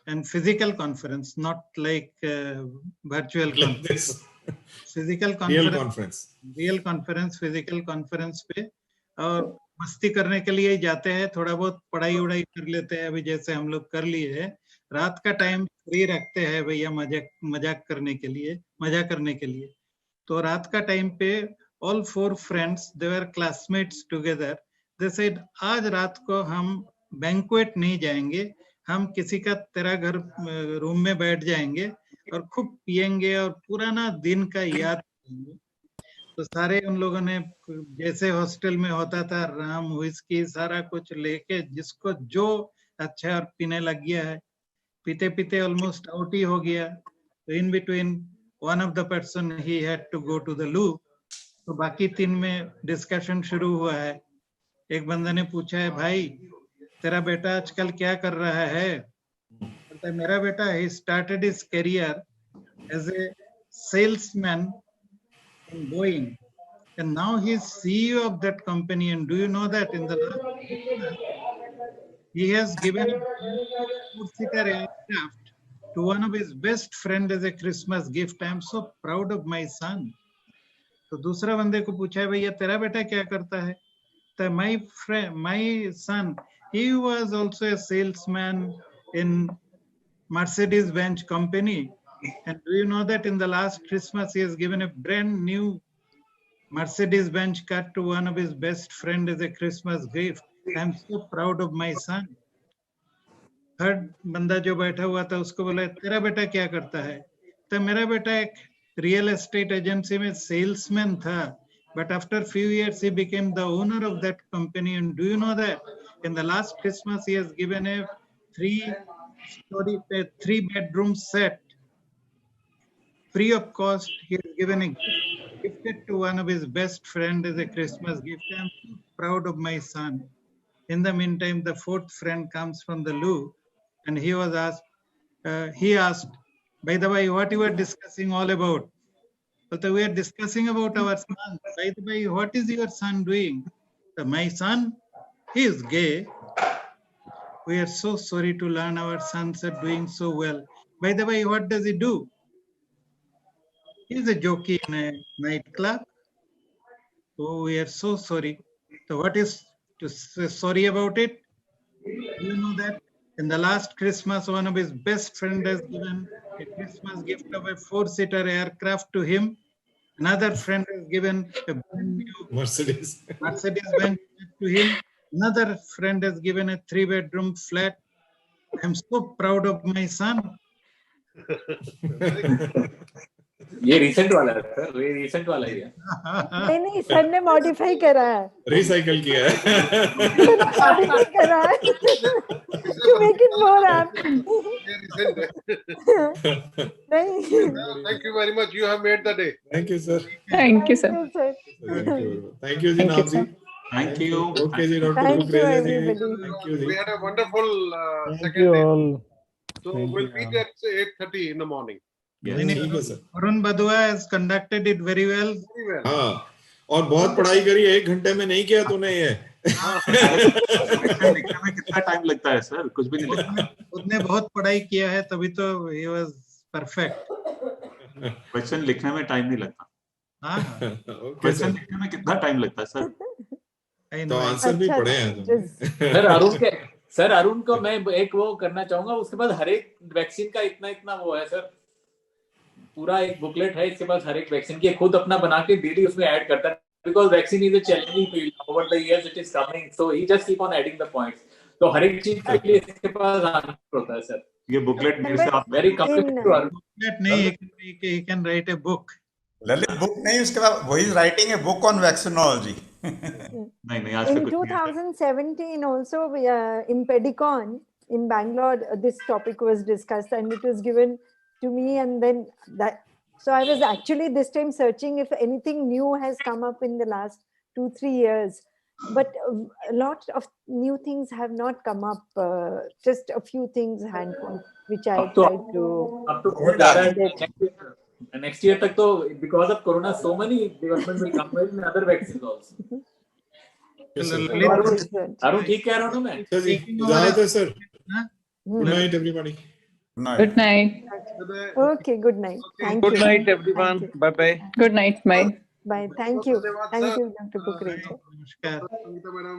and physical conference, not like virtual conference. Physical conference, real conference, physical conference पे, और मस्ती करने के लिए जाते हैं, थोड़ा बहुत पढ़ाई उड़ाई कर लेते हैं. अभी जैसे हम लोग कर लिए है, रात का टाइम फ्री रखते हैं भैया मजाक करने के लिए. तो रात का टाइम पे all 4 friends, they were classmates together. They said, आज रात को हम बैंक्वेट नहीं जाएंगे, हम किसी का तेरा घर रूम में बैठ जाएंगे और खूब पिएंगे और पुराना दिन का याद करेंगे. तो सारे उन लोगों ने, जैसे हॉस्टल में होता था, राम व्हिस्की सारा कुछ लेके जिसको जो अच्छा और पीने लग गया है. पीते पीते ऑलमोस्ट आउट ही हो गया. तो in between one of the person he had to go to the loo. तो बाकी 3 में डिस्कशन शुरू हुआ है. एक बंदे ने पूछा है, भाई तेरा बेटा आजकल क्या कर रहा है? बोलता है, मेरा बेटा he started his career as a salesman in Boeing, and now he's CEO of that company. And do you know that in the last he has given a 4-seater aircraft to one of his best friend as a Christmas gift. I am so proud of my son. तो दूसरा बंदे को पूछा है भैया तेरा बेटा क्या करता है? तो my son, he was also a salesman in Mercedes-Benz company. And do you know that in the last Christmas, he has given a brand new Mercedes-Benz car to one of his best friend as a Christmas gift. I'm so proud of my son. Third बंदा जो बैठा हुआ था उसको बोला तेरा बेटा क्या करता है? तो मेरा बेटा एक रियल एस्टेट एजेंसी में सेल्समैन था. But after few years, he became the owner of that company. And do you know that in the last Christmas, he has given a 3-bedroom set free of cost. He has given a gifted to one of his best friend as a Christmas gift. I am so proud of my son. In the meantime, the fourth friend comes from the loo, and he was asked. He asked, by the way, what you were discussing all about? But we are discussing about our son. By the way, what is your son doing? My son, he is gay. We are so sorry to learn our sons are doing so well. By the way, what does he do? He is a jockey in a nightclub. Oh, we are so sorry. So what is to say sorry about it? You know that in the last Christmas, one of his best friends has given a Christmas gift of a 4-seater aircraft to him. Another friend has given a brand new Mercedes-Benz to him. Another friend has given a 3-bedroom flat. I'm so proud of my son. ये recent वाला है sir, ये recent वाला ही है. नहीं sir ने modify करा है, रिसाइकल किया है, मॉडिफाई करा है to make it more apt. नहीं. Thank you very much. You have made the day. Thank you, sir. Thank you, sir. Thank you, Jinab ji. Thank you. Okay, ji, Dr. Thank you, Kukreza ji. everybody. Thank you, ji. We had a wonderful Thank second you day. all. So Thank we'll you. meet at 8:30 in the morning. Yes. ठीक है, sir. Arun Badua has conducted it very well. Very well. हाँ, और बहुत पढ़ाई करी, 1 घंटे में नहीं किया तूने ये. क्वेश्चन लिखने में कितना टाइम लगता है सर? कुछ भी नहीं लगता. उसने बहुत पढ़ाई किया है तभी तो he was perfect. क्वेश्चन लिखने में टाइम नहीं लगता. हाँ, Okay, क्वेश्चन sir. लिखने में कितना टाइम लगता है सर? I तो know. आंसर भी पढ़े हैं तुमने. सर अरुण को मैं एक वो करना चाहूंगा. उसके बाद हर एक वैक्सीन का इतना वो है सर, पूरा एक बुकलेट है इसके पास हर एक वैक्सीन की, खुद अपना बना के डेली उसमें ऐड करता है. Because vaccine is a challenging field over the years, it is coming, so he just keep on adding the points. तो हर एक चीज के लिए इसके पास आंसर होता है सर. ये बुकलेट मेरे से आप वेरी कंप्लीट टू अरुण. नहीं, he can write a book. Lalit book नहीं, उसके बाद वही writing a book on vaccinology. नहीं आज तक In कुछ नहीं है. 2017 also in Pedicon in Bangalore, this topic was discussed and it was given to me, and then that, so I was actually this time searching if anything new has come up in the last 2-3 years, but a lot of new things have not come up, just a few things handful which I tried to. अब तो next year तक तो because of corona so many developments will come in other vaccines also. Arun ठीक कह रहा हूँ मैं? इजाजत है sir. Good night, everybody. Good night. Okay, good night. Thank Good you. night, everyone. Bye bye. Good night. Bye. Bye. Thank you. Thank you, Dr. Kukreza. Namaskar. Sangeeta madam.